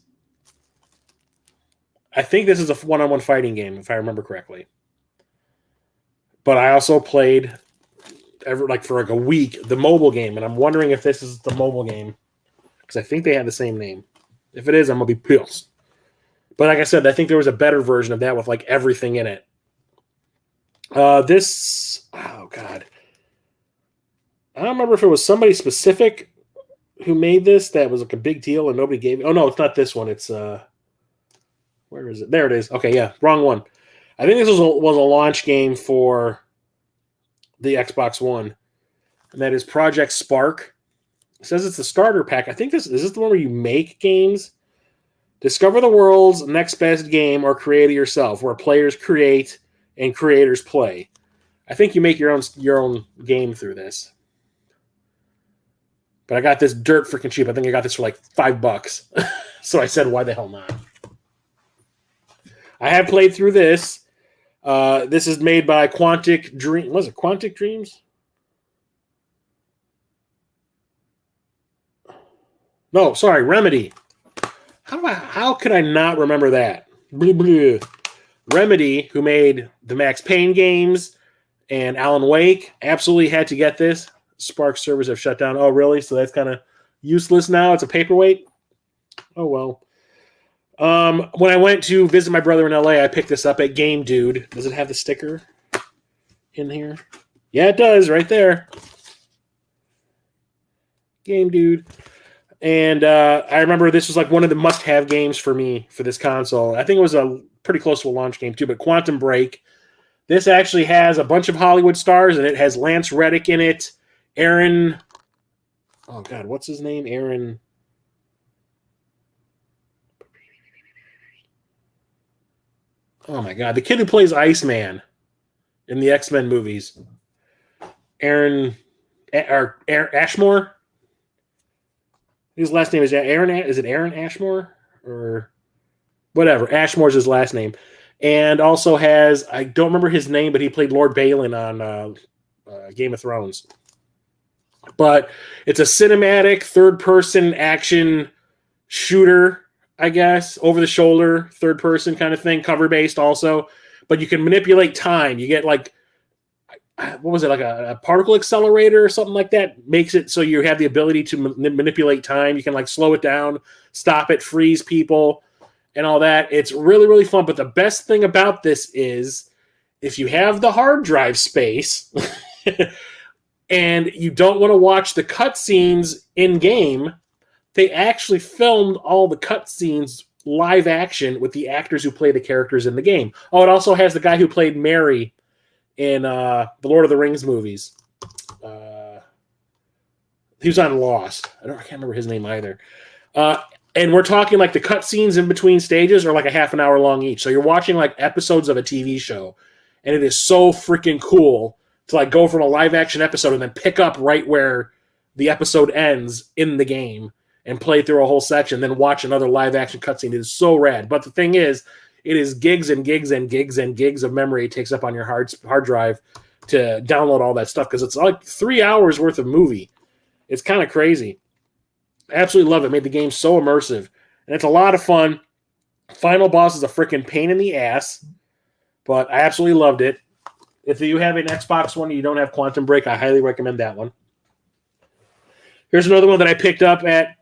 Speaker 1: I think this is a one-on-one fighting game, if I remember correctly. But I also played, for like a week, the mobile game, and I'm wondering if this is the mobile game, because I think they have the same name. If it is, I'm going to be pissed. But like I said, I think there was a better version of that with like everything in it. Oh God, I don't remember if it was somebody specific who made this that was like a big deal and nobody gave it. Oh no, it's not this one. It's where is it? There it is. Okay, yeah, wrong one. I think this was a launch game for the Xbox One, and that is Project Spark. It says it's the starter pack. I think is this the one where you make games? Discover the world's next best game or create it yourself, where players create and creators play. I think you make your own game through this. But I got this dirt freaking cheap. I think I got this for like $5. So I said, why the hell not? I have played through this. This is made by Quantic Dream. Was it Quantic Dreams? No, sorry, Remedy. How could I not remember that? Blah, blah. Remedy, who made the Max Payne games and Alan Wake, absolutely had to get this. Spark servers have shut down. Oh, really? So that's kind of useless now? It's a paperweight? Oh, well. When I went to visit my brother in LA, I picked this up at Game Dude. Does it have the sticker in here? Yeah, it does, right there. Game Dude. And I remember this was like one of the must-have games for me for this console. I think it was a pretty close to a launch game too, but Quantum Break. This actually has a bunch of Hollywood stars, and it has Lance Reddick in it. Aaron, oh God, what's his name? Aaron. Oh my God, the kid who plays Iceman in the X-Men movies. Aaron Ashmore. His last name is Aaron. Is it Aaron Ashmore or whatever? Ashmore's his last name, and also has, I don't remember his name, but he played Lord Balin on Game of Thrones. But it's a cinematic third-person action shooter, I guess, over-the-shoulder third-person kind of thing, cover-based also. But you can manipulate time. You get like, what was it, like a particle accelerator or something like that? Makes it so you have the ability to manipulate time. You can like slow it down, stop it, freeze people, and all that. It's really, really fun. But the best thing about this is if you have the hard drive space and you don't want to watch the cutscenes in-game, they actually filmed all the cutscenes live action with the actors who play the characters in the game. Oh, it also has the guy who played Merry in the Lord of the Rings movies. He was on Lost. I can't remember his name either. And we're talking like the cutscenes in between stages are like a half an hour long each. So you're watching like episodes of a TV show. And it is so freaking cool to like go from a live action episode and then pick up right where the episode ends in the game and play through a whole section, then watch another live action cutscene. It is so rad. But the thing is, it is gigs and gigs and gigs and gigs of memory it takes up on your hard drive to download all that stuff, because it's like 3 hours worth of movie. It's kind of crazy. I absolutely love it. It made the game so immersive. And it's a lot of fun. Final boss is a freaking pain in the ass, but I absolutely loved it. If you have an Xbox One and you don't have Quantum Break, I highly recommend that one. Here's another one that I picked up at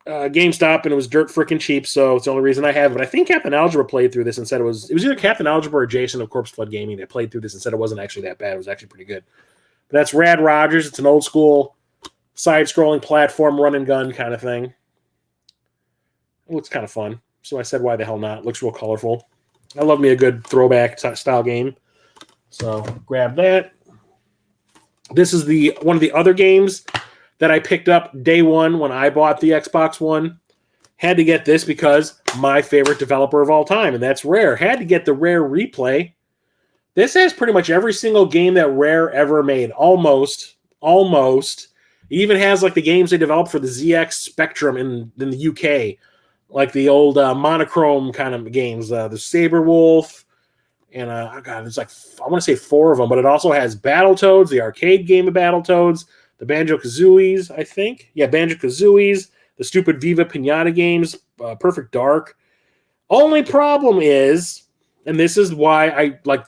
Speaker 1: GameStop, and it was dirt freaking cheap, so it's the only reason I have it. But I think Captain Algebra played through this and said it was either Captain Algebra or Jason of Corpse Flood Gaming that played through this and said it wasn't actually that bad. It was actually pretty good. But that's Rad Rogers. It's an old school side-scrolling platform run and gun kind of thing. It looks kind of fun. So I said, why the hell not? It looks real colorful. I love me a good throwback style game. So grab that. This is one of the other games that I picked up day one when I bought the Xbox One. Had to get this because my favorite developer of all time, and that's Rare. Had to get the Rare Replay. This has pretty much every single game that Rare ever made. Almost. It even has like the games they developed for the ZX Spectrum in the UK. Like the old monochrome kind of games. The Saberwolf. And there's like, I want to say 4 of them, but it also has Battletoads, the arcade game of Battletoads, the Banjo-Kazooies, I think. Yeah, Banjo-Kazooies, the stupid Viva Pinata games, Perfect Dark. Only problem is, and this is why I like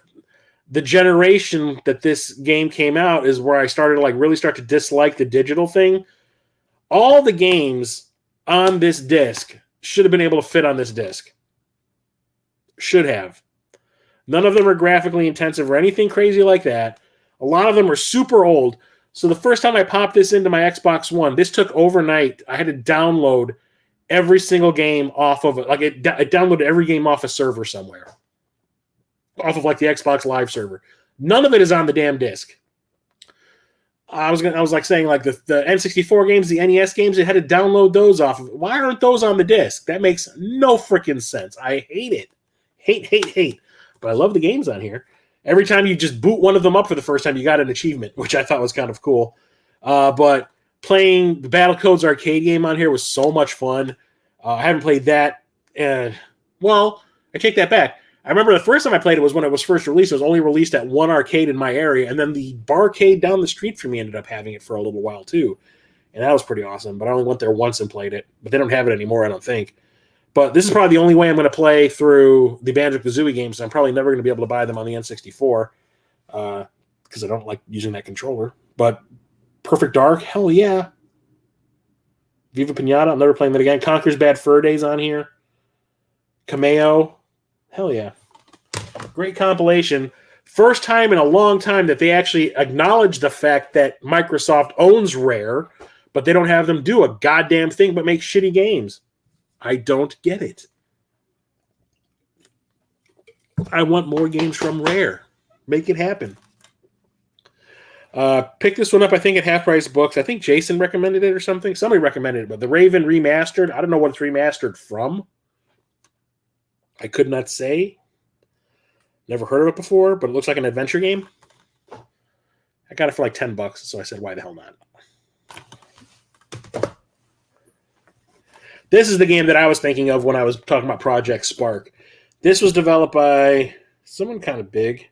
Speaker 1: the generation that this game came out is where I started to like really start to dislike the digital thing. All the games on this disc should have been able to fit on this disc. Should have. None of them are graphically intensive or anything crazy like that. A lot of them are super old. So the first time I popped this into my Xbox One, this took overnight. I had to download every single game off of it. Like it downloaded every game off a server somewhere. Off of like the Xbox Live server. None of it is on the damn disc. I was like saying like the N64 games, the NES games, it had to download those off of it. Why aren't those on the disc? That makes no freaking sense. I hate it. Hate. But I love the games on here. Every time you just boot one of them up for the first time, you got an achievement, which I thought was kind of cool. But playing the Battletoads arcade game on here was so much fun. I haven't played that. Well, I take that back. I remember the first time I played it was when it was first released. It was only released at one arcade in my area, and then the barcade down the street from me ended up having it for a little while too. And that was pretty awesome. But I only went there once and played it. But they don't have it anymore, I don't think. But this is probably the only way I'm going to play through the Banjo-Kazooie games. I'm probably never going to be able to buy them on the N64 because I don't like using that controller. But Perfect Dark, hell yeah. Viva Pinata, I'm never playing that again. Conker's Bad Fur Days on here. Cameo, hell yeah. Great compilation. First time in a long time that they actually acknowledge the fact that Microsoft owns Rare, but they don't have them do a goddamn thing but make shitty games. I don't get it. I want more games from Rare. Make it happen. Pick this one up, I think, at Half Price Books. I think Jason recommended it or something. Somebody recommended it, but The Raven Remastered. I don't know what it's remastered from. I could not say. Never heard of it before, but it looks like an adventure game. I got it for like $10, so I said, why the hell not? This is the game that I was thinking of when I was talking about Project Spark. This was developed by someone kind of big.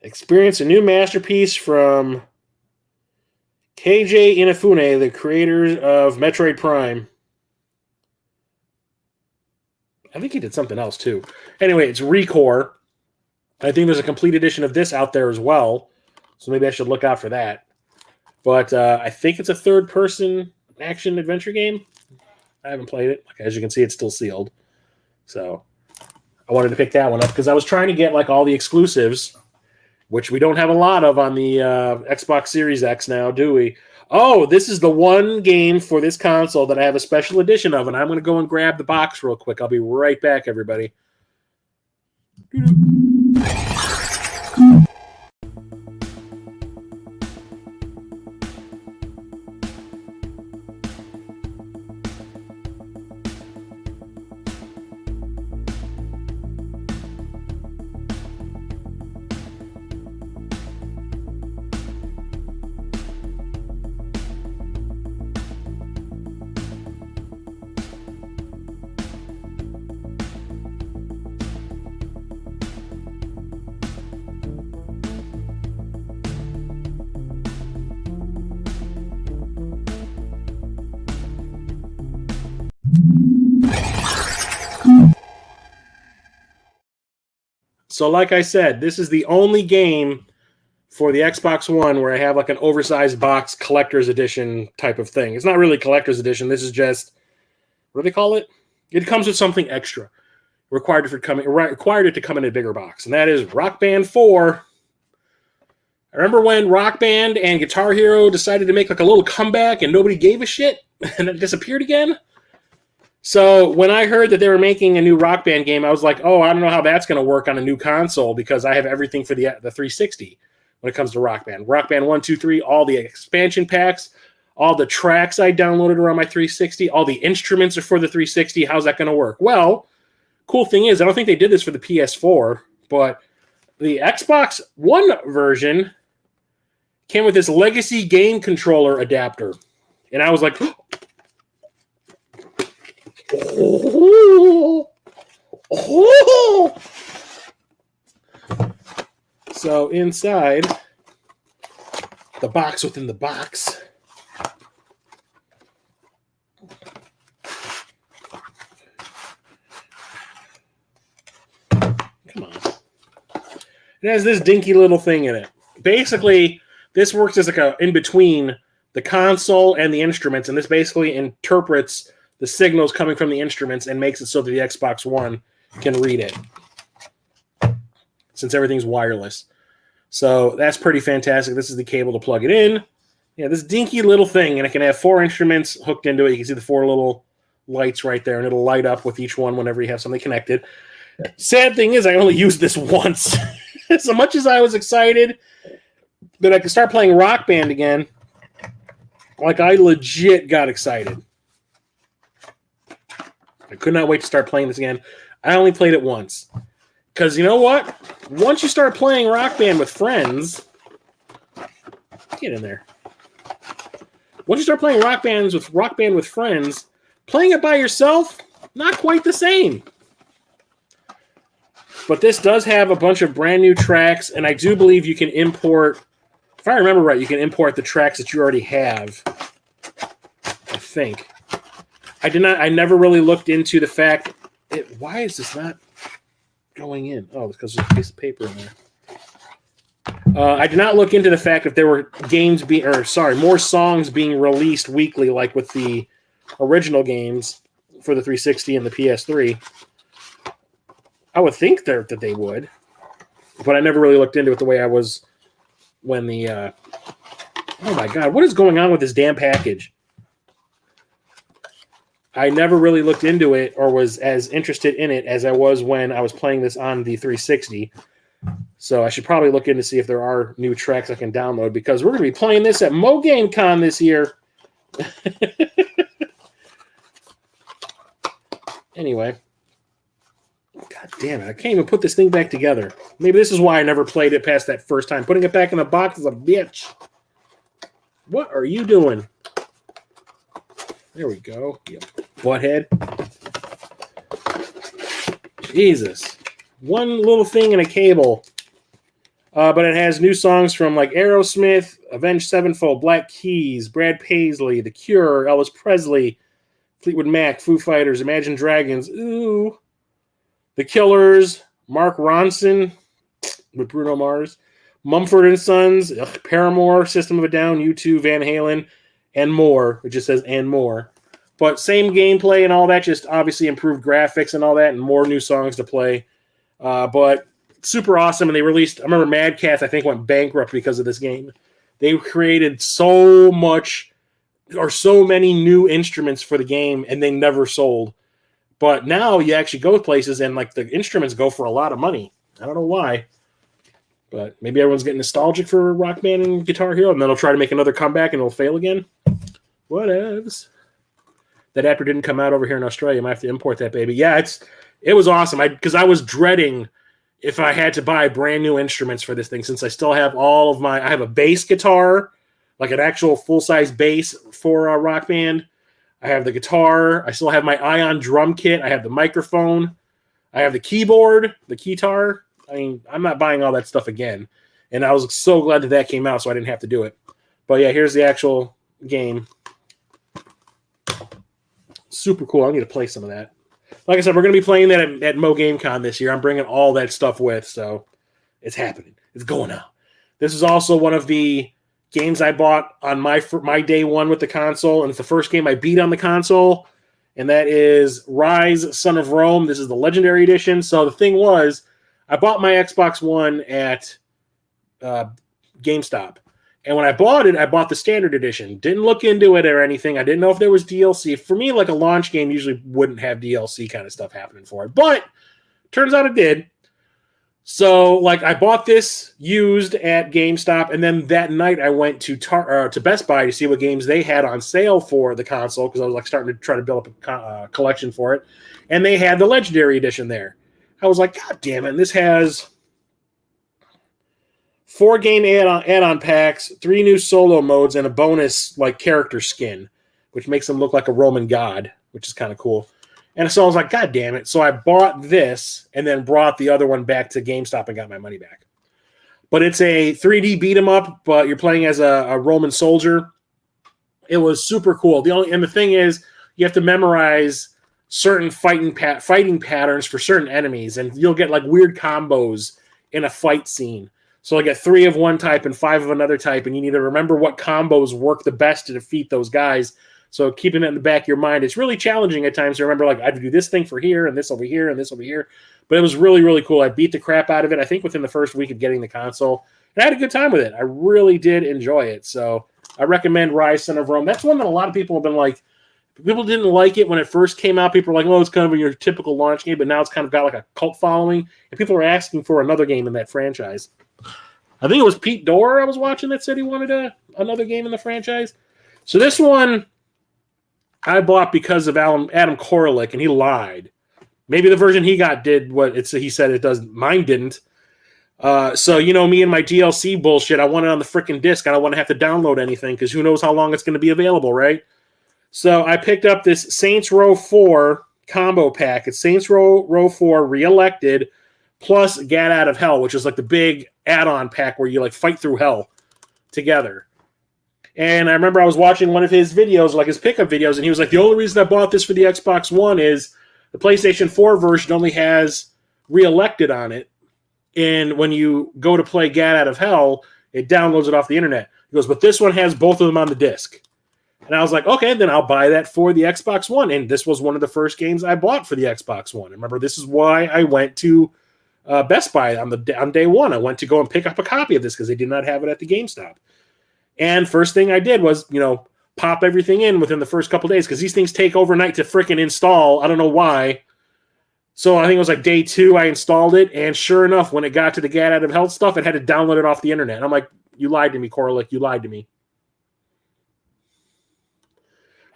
Speaker 1: Experience a new masterpiece from KJ Inafune, the creator of Metroid Prime. I think he did something else too. Anyway, it's Recore. I think there's a complete edition of this out there as well, so maybe I should look out for that. But I think it's a third-person action adventure game. I haven't played it. Like, as you can see, it's still sealed. So I wanted to pick that one up because I was trying to get like all the exclusives, which we don't have a lot of on the Xbox Series X now, do we? Oh, this is the one game for this console that I have a special edition of, and I'm going to go and grab the box real quick. I'll be right back, everybody. So like I said, this is the only game for the Xbox One where I have like an oversized box collector's edition type of thing. It's not really collector's edition. This is just, what do they call it? It comes with something extra. Required it to come in a bigger box. And that is Rock Band 4. I remember when Rock Band and Guitar Hero decided to make like a little comeback and nobody gave a shit and it disappeared again. So when I heard that they were making a new Rock Band game, I was like, oh, I don't know how that's going to work on a new console because I have everything for the 360 when it comes to Rock Band. Rock Band 1, 2, 3, all the expansion packs, all the tracks I downloaded are on my 360, all the instruments are for the 360. How's that going to work? Well, cool thing is, I don't think they did this for the PS4, but the Xbox One version came with this legacy game controller adapter. And I was like, oh. So inside the box within the box, come on, it has this dinky little thing in it. Basically, this works as like a in between the console and the instruments, and this basically interprets the signals coming from the instruments and makes it so that the Xbox One can read it, since everything's wireless. So that's pretty fantastic. This is the cable to plug it in. Yeah, this dinky little thing, and it can have 4 instruments hooked into it. You can see the 4 little lights right there, and it'll light up with each one whenever you have something connected. Sad thing is, I only used this once. So much as I was excited that I could start playing Rock Band again, like I legit got excited. I could not wait to start playing this again. I only played it once. Because you know what? Once you start playing Rock Band with friends, get in there. Once you start playing Rock Band with friends, playing it by yourself, not quite the same. But this does have a bunch of brand new tracks, and I do believe you can import, if I remember right, you can import the tracks that you already have. I think. I never really looked into the fact, why is this not going in? Oh, it's because there's a piece of paper in there. I did not look into the fact if there were more songs being released weekly, like with the original games for the 360 and the PS3. I would think that they would, but I never really looked into it the way I was when the... oh my God, what is going on with this damn package? I never really looked into it or was as interested in it as I was when I was playing this on the 360. So I should probably look in to see if there are new tracks I can download, because we're going to be playing this at Mo Game Con this year. Anyway. God damn it. I can't even put this thing back together. Maybe this is why I never played it past that first time. Putting it back in the box is a bitch. What are you doing? There we go. Yep. Butthead. Jesus. One little thing in a cable. But it has new songs from like Aerosmith, Avenged Sevenfold, Black Keys, Brad Paisley, The Cure, Elvis Presley, Fleetwood Mac, Foo Fighters, Imagine Dragons, ooh, The Killers, Mark Ronson with Bruno Mars, Mumford & Sons, Paramore, System of a Down, U2, Van Halen, and more. It just says and more. But same gameplay and all that, just obviously improved graphics and all that, and more new songs to play. But super awesome. And they released, I remember Mad Catz, I think, went bankrupt because of this game. They created so many new instruments for the game, and they never sold. But now you actually go places and like the instruments go for a lot of money. I don't know why. But maybe everyone's getting nostalgic for Rock Band and Guitar Hero, and then they'll try to make another comeback and it'll fail again. Whatevs. That adapter didn't come out over here in Australia. I might have to import that baby. Yeah, it was awesome. Because I was dreading if I had to buy brand new instruments for this thing, since I still have I have a bass guitar, like an actual full-size bass for Rock Band. I have the guitar. I still have my Ion drum kit. I have the microphone. I have the keyboard, the keytar. I mean, I'm not buying all that stuff again. And I was so glad that came out so I didn't have to do it. But yeah, here's the actual game. Super cool. I need to play some of that. like I said, we're going to be playing that at Mo GameCon this year. I'm bringing all that stuff with, so it's happening. It's going out. This is also one of the games I bought on my day one with the console, and it's the first game I beat on the console, and that is Rise, Son of Rome. This is the Legendary Edition. So the thing was, I bought my Xbox One at GameStop. And when I bought it, I bought the Standard Edition. Didn't look into it or anything. I didn't know if there was DLC. For me, like a launch game usually wouldn't have DLC kind of stuff happening for it. But turns out it did. So, like, I bought this used at GameStop, and then that night I went to Best Buy to see what games they had on sale for the console, because I was like starting to try to build up a collection for it. And they had the Legendary Edition there. I was like, God damn it, this has 4 game add-on packs, 3 new solo modes, and a bonus like character skin, which makes him look like a Roman god, which is kind of cool. And so I was like, God damn it. So I bought this and then brought the other one back to GameStop and got my money back. But it's a 3D beat 'em up, but you're playing as a Roman soldier. It was super cool. The thing is, you have to memorize certain fighting patterns for certain enemies, and you'll get like weird combos in a fight scene. So I get 3 of one type and 5 of another type, and you need to remember what combos work the best to defeat those guys. So keeping it in the back of your mind, it's really challenging at times to remember, like, I have to do this thing for here, and this over here, and this over here. But it was really, really cool. I beat the crap out of it, I think, within the first week of getting the console. And I had a good time with it. I really did enjoy it. So I recommend Rise, Son of Rome. That's one that a lot of people have been like, people didn't like it when it first came out. People were like, oh, it's kind of your typical launch game, but now it's kind of got like a cult following. And people are asking for another game in that franchise. I think it was Pete Dorr I was watching that said he wanted another game in the franchise. So this one I bought because of Adam Koralik, and he lied. Maybe the version he got did what he said it does. Mine didn't. So, you know, me and my DLC bullshit, I want it on the freaking disc. I don't want to have to download anything because who knows how long it's going to be available, right? So I picked up this Saints Row 4 combo pack. It's Saints Row 4 Reelected plus Get Out of Hell, which is like the big add-on pack where you like fight through hell together. And I remember I was watching one of his videos, like his pickup videos, and he was like, the only reason I bought this for the Xbox One is the PlayStation 4 version only has Reelected on it. And when you go to play Get Out of Hell, it downloads it off the internet. He goes, but this one has both of them on the disc. And I was like, okay, then I'll buy that for the Xbox One. And this was one of the first games I bought for the Xbox One. Remember, this is why I went to Best Buy on day one. I went to go and pick up a copy of this because they did not have it at the GameStop. And first thing I did was, you know, pop everything in within the first couple days because these things take overnight to freaking install. I don't know why. So I think it was like day 2 I installed it. And sure enough, when it got to the Get Out of Hell stuff, it had to download it off the internet. And I'm like, you lied to me, Koralik. You lied to me.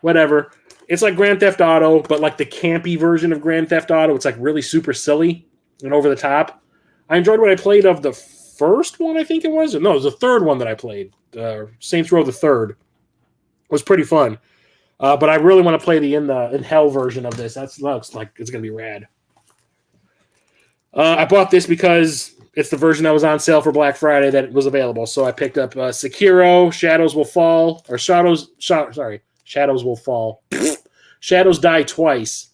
Speaker 1: Whatever. It's like Grand Theft Auto, but like the campy version of Grand Theft Auto. It's like really super silly and over the top. I enjoyed what I played of the first one, I think it was. No, it was the third one that I played. Saints Row the Third was pretty fun. But I really want to play the in hell version of this. That looks like it's going to be rad. I bought this because it's the version that was on sale for Black Friday that was available. So I picked up Sekiro, Shadows Will Fall. Shadows Will Fall. Shadows Die Twice.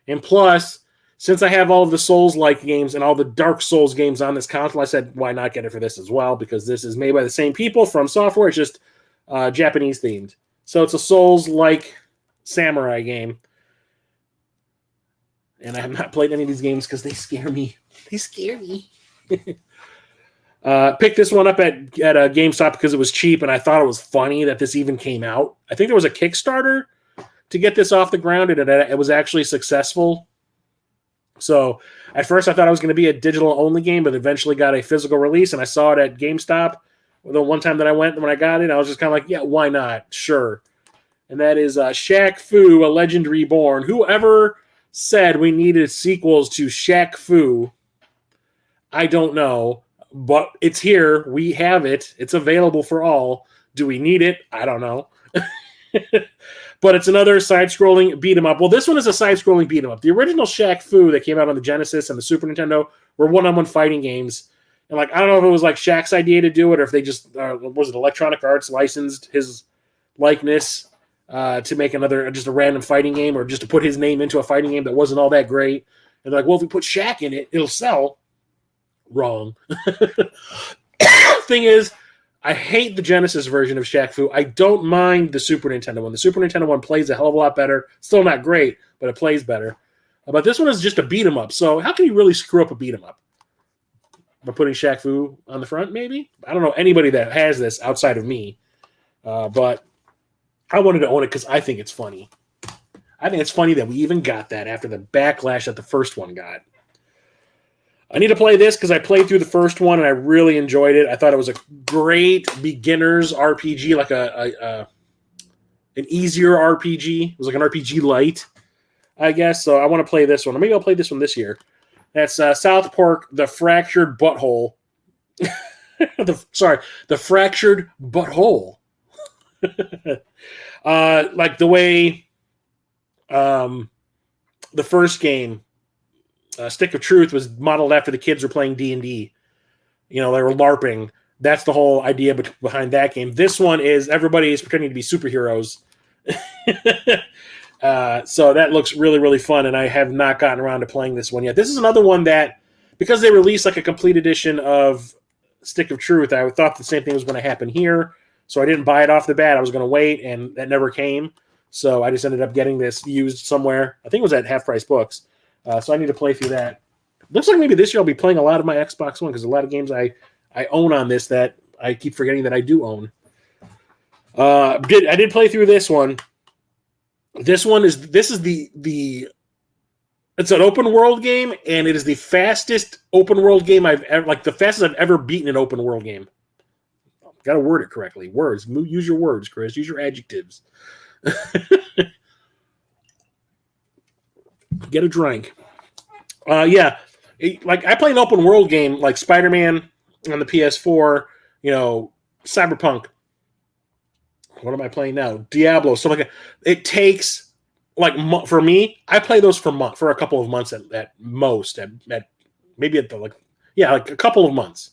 Speaker 1: And plus, since I have all of the Souls-like games and all the Dark Souls games on this console, I said, why not get it for this as well? Because this is made by the same people from Software. It's just Japanese themed. So it's a Souls-like samurai game. And I have not played any of these games because they scare me. They scare me. Picked this one up at GameStop because it was cheap, and I thought it was funny that this even came out. I think there was a Kickstarter to get this off the ground, and it was actually successful. So at first I thought it was going to be a digital-only game, but eventually got a physical release, and I saw it at GameStop. The one time that I went, when I got it, I was just kind of like, yeah, why not? Sure. And that is Shaq Fu, A Legend Reborn. Whoever said we needed sequels to Shaq Fu, I don't know, but it's here. We have it. It's available for all. Do we need it? I don't know. But it's another side-scrolling beat-em-up. Well, this one is a side-scrolling beat-em-up. The original Shaq Fu that came out on the Genesis and the Super Nintendo were one-on-one fighting games. And like, I don't know if it was like Shaq's idea to do it or if they just, was it Electronic Arts licensed his likeness. to make just a random fighting game, or just to put his name into a fighting game that wasn't all that great. And they're like, well, if we put Shaq in it, it'll sell. Wrong. Thing is, I hate the Genesis version of Shaq Fu. I don't mind the Super Nintendo one. The Super Nintendo one plays a hell of a lot better. Still not great, but it plays better. But this one is just a beat 'em up. So how can you really screw up a beat 'em up? By putting Shaq Fu on the front, maybe? I don't know anybody that has this outside of me. But I wanted to own it because I think it's funny. I think it's funny that we even got that after the backlash that the first one got. I need to play this because I played through the first one and I really enjoyed it. I thought it was a great beginner's RPG, like an easier RPG. It was like an RPG light, I guess. So I want to play this one. Maybe I'll play this one this year. That's South Park: The Fractured Butthole. The Fractured Butthole. Like the way the first game, Stick of Truth, was modeled after the kids were playing D&D. They were LARPing. That's the whole idea behind that game. This one is everybody is pretending to be superheroes. So that looks really, really fun, and I have not gotten around to playing this one yet. This is another one that, because they released like a complete edition of Stick of Truth, I thought the same thing was going to happen here. So I didn't buy it off the bat. I was going to wait, and that never came. So I just ended up getting this used somewhere. I think it was at Half Price Books. So I need to play through that. Looks like maybe this year I'll be playing a lot of my Xbox One, because a lot of games I own on this that I keep forgetting that I do own. I did play through this one. This is the it's an open world game, and it is the fastest open world game I've ever, like the fastest I've ever beaten an open world game. Got to word it correctly. Words. Use your words, Chris. Use your adjectives. Get a drink. Yeah. Like I play an open world game like Spider-Man on the PS4, Cyberpunk. What am I playing now? Diablo, stuff like that. It takes, like, for me, I play those for a couple of months at most, maybe at like a couple of months.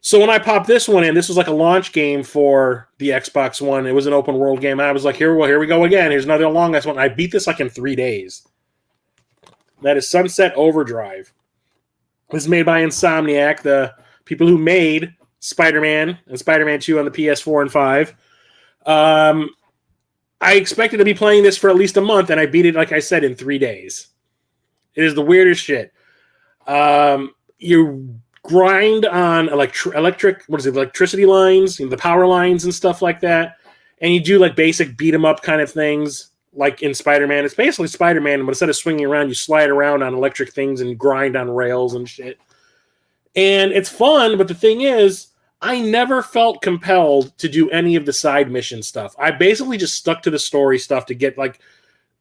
Speaker 1: So when I popped this one in, this was like a launch game for the Xbox One. It was an open world game. I was like, here we go again. Here's another long one. I beat this like in 3 days. That is Sunset Overdrive. This is made by Insomniac, the people who made Spider-Man and Spider-Man 2 on the PS4 and 5. I expected to be playing this for at least a month, and I beat it, like I said, in 3 days. It is the weirdest shit. You grind on electricity lines, the power lines and stuff like that, and you do like basic beat 'em up kind of things, like in Spider-Man. It's basically Spider-Man, but instead of swinging around, you slide around on electric things and grind on rails and shit. And it's fun, but the thing is, I never felt compelled to do any of the side mission stuff. I basically just stuck to the story stuff to get, like,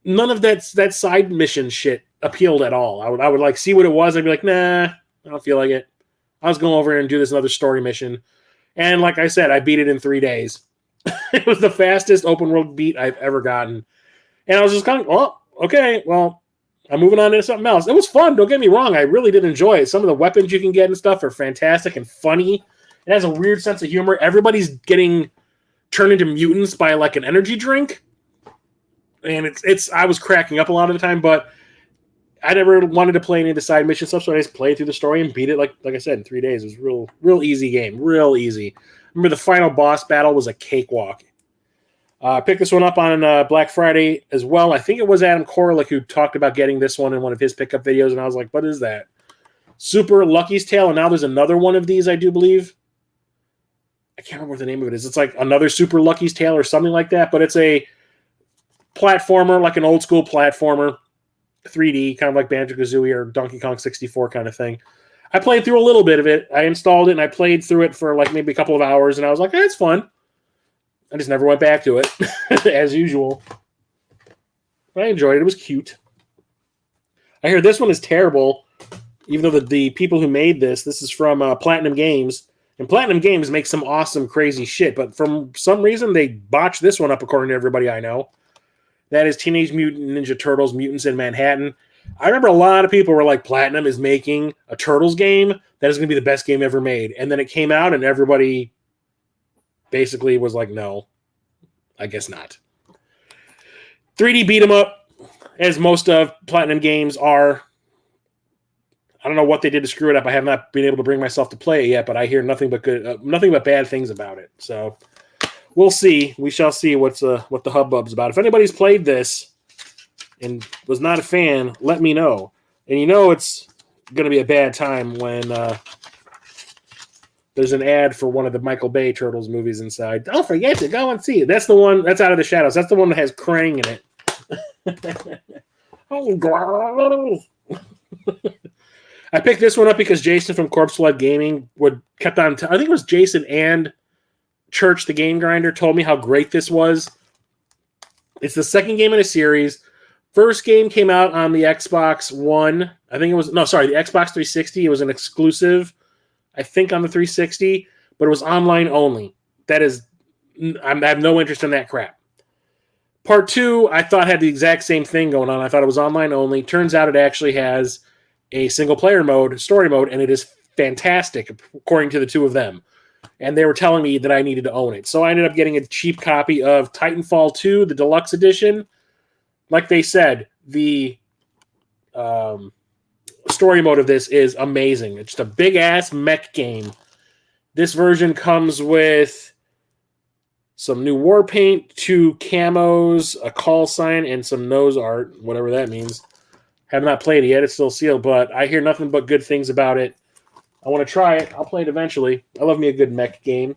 Speaker 1: none of that side mission shit appealed at all. I would like see what it was. I'd be like, nah, I don't feel like it. I was going over here and do this another story mission. And like I said, I beat it in 3 days. It was the fastest open world beat I've ever gotten. And I was just kind of, well, okay, well, I'm moving on to something else. It was fun. Don't get me wrong. I really did enjoy it. Some of the weapons you can get and stuff are fantastic and funny. It has a weird sense of humor. Everybody's getting turned into mutants by like an energy drink. And I was cracking up a lot of the time, but I never wanted to play any of the side mission stuff, so I just played through the story and beat it, like I said, in 3 days. It was real easy game. Real easy. Remember, the final boss battle was a cakewalk. I picked this one up on Black Friday as well. I think it was Adam Korlick who talked about getting this one in one of his pickup videos, and I was like, what is that? Super Lucky's Tale, and now there's another one of these, I do believe. I can't remember what the name of it is. It's like another Super Lucky's Tale or something like that, but it's a platformer, like an old school platformer, 3D, kind of like Banjo-Kazooie or Donkey Kong 64 kind of thing. I played through a little bit of it. I installed it and I played through it for like maybe a couple of hours, and I was like, it's fun. I just never went back to it, as usual. But I enjoyed it. It was cute. I hear this one is terrible, even though the people who made this is from Platinum Games. And Platinum Games makes some awesome, crazy shit, but for some reason they botched this one up, according to everybody I know. That is Teenage Mutant Ninja Turtles Mutants in Manhattan. I remember a lot of people were like, Platinum is making a Turtles game that is going to be the best game ever made. And then it came out and everybody basically was like, no, I guess not. 3D beat 'em up, as most of Platinum games are. I don't know what they did to screw it up. I have not been able to bring myself to play it yet, but I hear nothing but good, nothing but bad things about it. So we'll see. We shall see what the hubbub's about. If anybody's played this and was not a fan, let me know. And it's going to be a bad time when there's an ad for one of the Michael Bay Turtles movies inside. Don't forget to go and see it. That's the one that's Out of the Shadows. That's the one that has Krang in it. Oh, God. I picked this one up because Jason from Corpse Blood Gaming kept on. I think it was Jason and Church the Game Grinder told me how great this was. It's the second game in a series. First game came out on the Xbox One. I think it was the Xbox 360. It was an exclusive, I think, on the 360, but it was online only. I have no interest in that crap. Part 2, I thought had the exact same thing going on. I thought it was online only. Turns out it actually has a single-player mode, story mode, and it is fantastic, according to the two of them. And they were telling me that I needed to own it. So I ended up getting a cheap copy of Titanfall 2, the deluxe edition. Like they said, the story mode of this is amazing. It's just a big-ass mech game. This version comes with some new war paint, 2 camos, a call sign, and some nose art, whatever that means. Have not played it yet. It's still sealed, but I hear nothing but good things about it. I want to try it. I'll play it eventually. I love me a good mech game.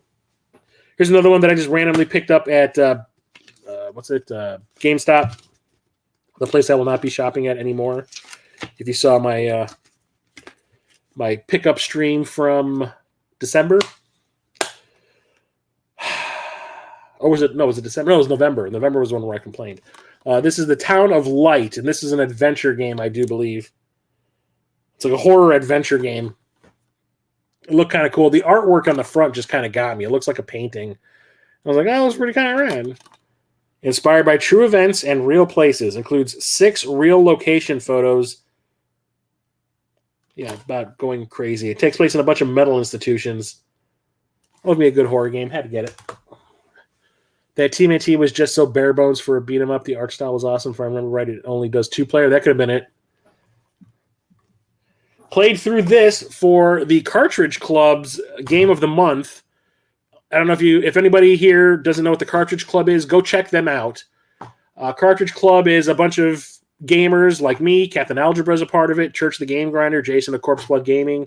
Speaker 1: Here's another one that I just randomly picked up at GameStop, the place I will not be shopping at anymore. If you saw my my pickup stream from December, or was it? No, was it December? No, it was November. November was one where I complained. This is the Town of Light, and this is an adventure game, I do believe. It's like a horror adventure game. It looked kind of cool. The artwork on the front just kind of got me. It looks like a painting. I was like, oh, it's pretty kind of rad. Inspired by true events and real places. Includes 6 real location photos. Yeah, about going crazy. It takes place in a bunch of mental institutions. That would be a good horror game. Had to get it. That TMNT was just so bare bones for a beat 'em up. The art style was awesome. If I remember right, it only does 2-player. That could have been it. Played through this for the Cartridge Club's Game of the Month. I don't know if anybody here doesn't know what the Cartridge Club is, go check them out. Cartridge Club is a bunch of gamers like me. Captain Algebra is a part of it. Church the Game Grinder, Jason of Corpse Blood Gaming.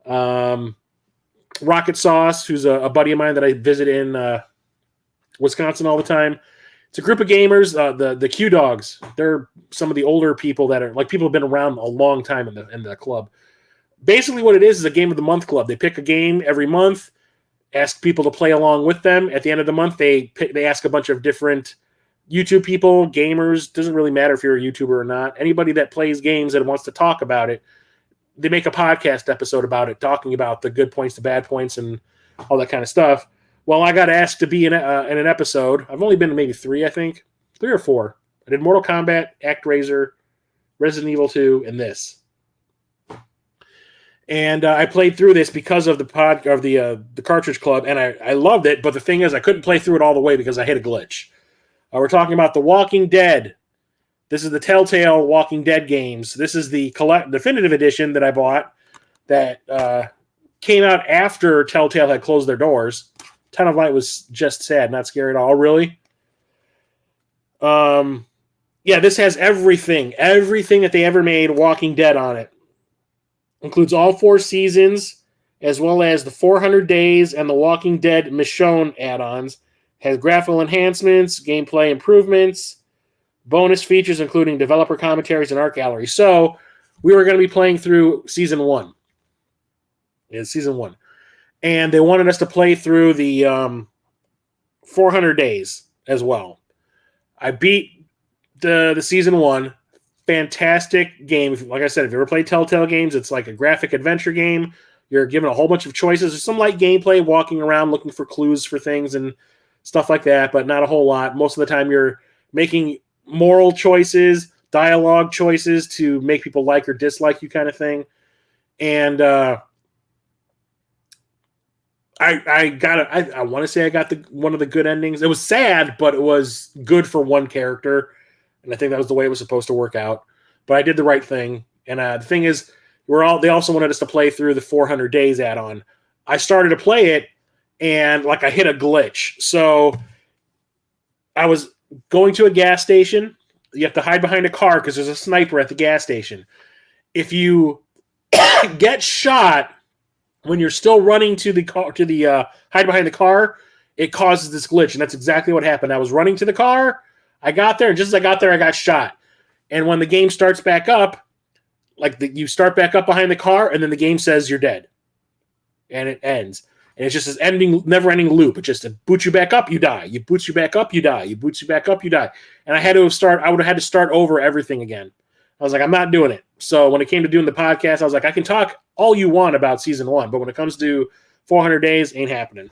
Speaker 1: Rocket Sauce, who's a buddy of mine that I visit in Wisconsin all the time. It's a group of gamers. The Q Dogs. They're some of the older people that are like people who have been around a long time in the club. Basically, what it is a Game of the Month club. They pick a game every month, ask people to play along with them. At the end of the month, they ask a bunch of different YouTube people, gamers. Doesn't really matter if you're a YouTuber or not. Anybody that plays games and wants to talk about it, they make a podcast episode about it, talking about the good points, the bad points, and all that kind of stuff. Well, I got asked to be in an episode. I've only been to maybe 3, I think. 3 or 4. I did Mortal Kombat, ActRaiser, Resident Evil 2, and this. And I played through this because of the Cartridge Club, and I loved it. But the thing is, I couldn't play through it all the way because I hit a glitch. We're talking about The Walking Dead. This is the Telltale Walking Dead games. This is the definitive edition that I bought that came out after Telltale had closed their doors. Town of Light was just sad, not scary at all, really. Yeah, this has everything that they ever made Walking Dead on it. Includes all 4 seasons, as well as the 400 Days and the Walking Dead Michonne add-ons. Has graphical enhancements, gameplay improvements, bonus features, including developer commentaries and art gallery. So, we were going to be playing through Season 1. It's Season 1. And they wanted us to play through the 400 Days as well. I beat the Season 1. Fantastic game. Like I said, if you ever played Telltale games, it's like a graphic adventure game. You're given a whole bunch of choices. There's some light gameplay, walking around looking for clues for things and stuff like that, but not a whole lot. Most of the time you're making moral choices, dialogue choices to make people like or dislike you kind of thing. And I want to say I got one of the good endings. It was sad, but it was good for one character. and I think that was the way it was supposed to work out. But I did the right thing. And the thing is, they also wanted us to play through the 400 days add-on. I started to play it, and I hit a glitch. So I was going to a gas station. You have to hide behind a car because there's a sniper at the gas station. If you get shot when you're still running to the car, hide behind the car, it causes this glitch, and that's exactly what happened. I was running to the car. I got there, and just as I got there, I got shot. And when the game starts back up, you start back up behind the car, and then the game says you're dead. And it ends. And it's just this never-ending loop. It just boots you back up, you die. You boots you back up, you die. You boots you back up, you die. And I would have had to start over everything again. I was like, I'm not doing it. So when it came to doing the podcast, I was like, I can talk all you want about season 1, but when it comes to 400 days, ain't happening.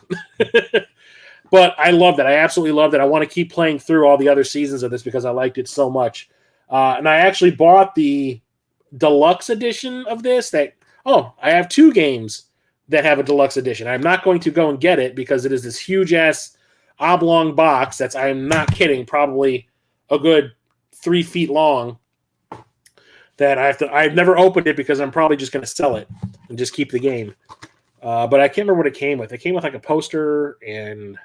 Speaker 1: But I loved it. I absolutely loved it. I want to keep playing through all the other seasons of this because I liked it so much. And I actually bought the deluxe edition of this. I have 2 games that have a deluxe edition. I'm not going to go and get it because it is this huge-ass oblong box that's, I'm not kidding, probably a good 3 feet long that I've never opened it because I'm probably just going to sell it and just keep the game. But I can't remember what it came with. It came with a poster, and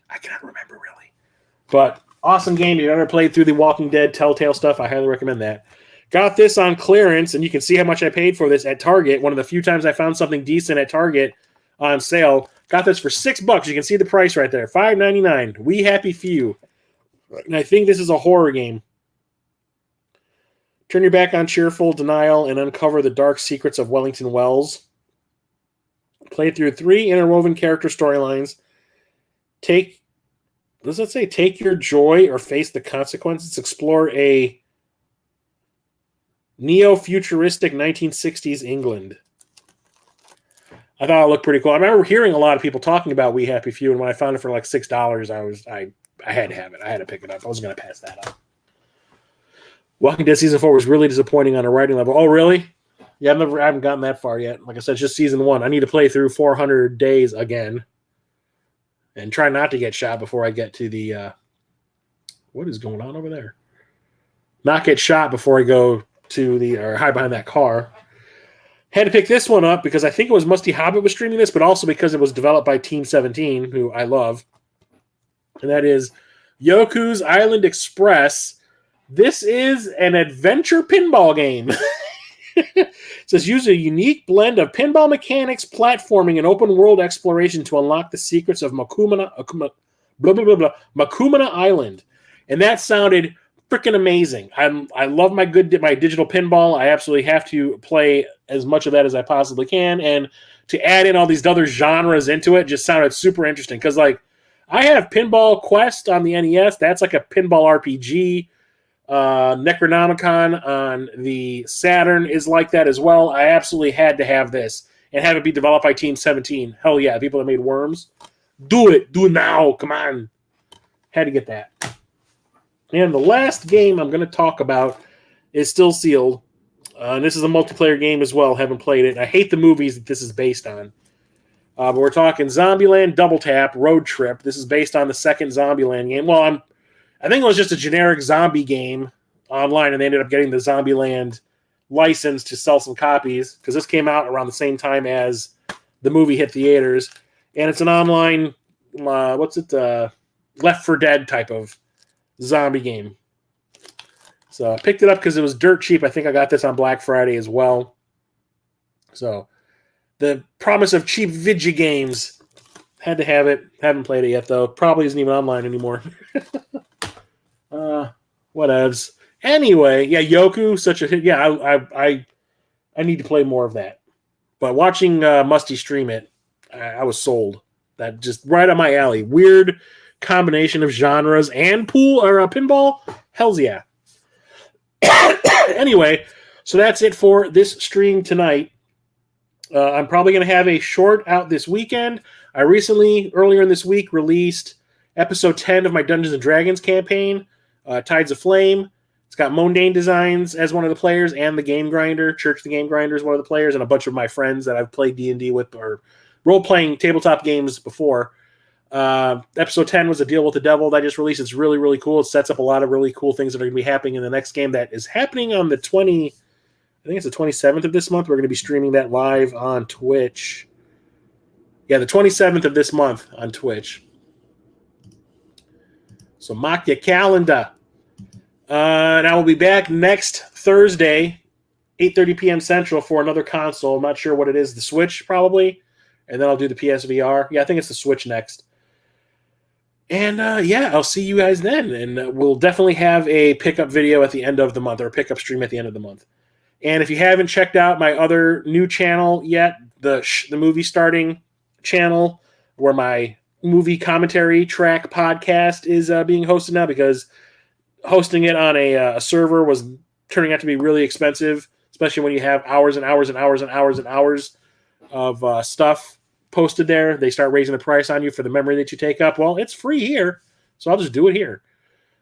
Speaker 1: I cannot remember really. But awesome game. If you've ever played through the Walking Dead Telltale stuff, I highly recommend that. Got this on clearance, and you can see how much I paid for this at Target. One of the few times I found something decent at Target on sale. Got this for $6. You can see the price right there, $5.99. We Happy Few. And I think this is a horror game. Turn your back on cheerful denial and uncover the dark secrets of Wellington Wells. Play through 3 interwoven character storylines. Take your joy or face the consequences. Explore a neo-futuristic 1960s England. I thought it looked pretty cool. I remember hearing a lot of people talking about We Happy Few, and when I found it for $6, I had to have it. I had to pick it up. I wasn't going to pass that up. Walking Dead Season 4 was really disappointing on a writing level. Oh, really? Yeah, I haven't gotten that far yet. Like I said, it's just Season 1. I need to play through 400 days again and try not to get shot before I get to the... what is going on over there? Not get shot before I go or hide behind that car. Had to pick this one up because I think it was Musty Hobbit was streaming this, but also because it was developed by Team 17, who I love. And that is Yoku's Island Express. This is an adventure pinball game. It says use a unique blend of pinball mechanics, platforming, and open world exploration to unlock the secrets of Makumana Island. And that sounded freaking amazing. I love my digital pinball. I absolutely have to play as much of that as I possibly can. And to add in all these other genres into it just sounded super interesting. Because I have Pinball Quest on the NES. That's like a pinball RPG. Necronomicon on the Saturn is like that as well. I absolutely had to have this and have it be developed by Team 17. Hell yeah, people that made Worms. Do it now. Come on. Had to get that. And the last game I'm going to talk about is still sealed. And this is a multiplayer game as well. Haven't played it. I hate the movies that this is based on. But we're talking Zombieland Double Tap Road Trip. This is based on the second Zombieland game. Well, I think it was just a generic zombie game online, and they ended up getting the Zombieland license to sell some copies because this came out around the same time as the movie hit theaters. And it's an online, Left 4 Dead type of zombie game. So I picked it up because it was dirt cheap. I think I got this on Black Friday as well. So the promise of cheap video games. Had to have it. Haven't played it yet, though. Probably isn't even online anymore. Whatevs. Anyway, yeah, Yoku, such a hit. Yeah, I need to play more of that. But watching Musty stream it, I was sold. That just right up my alley. Weird combination of genres and pinball. Hells yeah. Anyway, so that's it for this stream tonight. I'm probably going to have a short out this weekend. I recently, earlier in this week, released episode 10 of my Dungeons & Dragons campaign, Tides of Flame. It's got Mondane Designs as one of the players and the Game Grinder. Church the Game Grinder is one of the players, and a bunch of my friends that I've played D&D with or role-playing tabletop games before. Episode 10 was A Deal with the Devil that I just released. It's really, really cool. It sets up a lot of really cool things that are going to be happening in the next game that is happening on the I think it's the 27th of this month. We're going to be streaming that live on Twitch. Yeah, the 27th of this month on Twitch. So mark your calendar. And I will be back next Thursday, 8:30 p.m. Central for another console. I'm not sure what it is. The Switch, probably. And then I'll do the PSVR. Yeah, I think it's the Switch next. And yeah, I'll see you guys then. And we'll definitely have a pickup video at the end of the month, or a pickup stream at the end of the month. And if you haven't checked out my other new channel yet, the movie starting channel, where my movie commentary track podcast is being hosted now, because hosting it on a server was turning out to be really expensive, especially when you have hours and hours and hours and hours and hours of stuff posted there. They start raising the price on you for the memory that you take up. Well, it's free here, so I'll just do it here.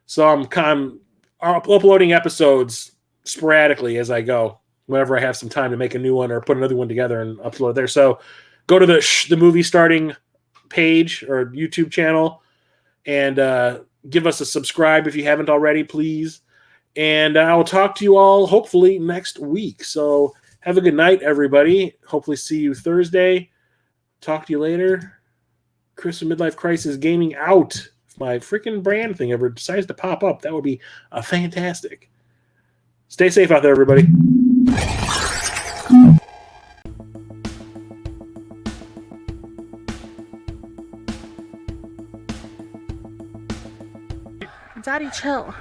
Speaker 1: So I'm uploading episodes sporadically as I go, whenever I have some time to make a new one or put another one together and upload there. So go to the movie starting page or YouTube channel and give us a subscribe if you haven't already, please. And I will talk to you all hopefully next week. So have a good night, everybody. Hopefully see you Thursday. Talk to you later. Chris from Midlife Crisis Gaming out. If my freaking brand thing ever decides to pop up, that would be fantastic. Stay safe out there, everybody.
Speaker 2: Daddy, chill.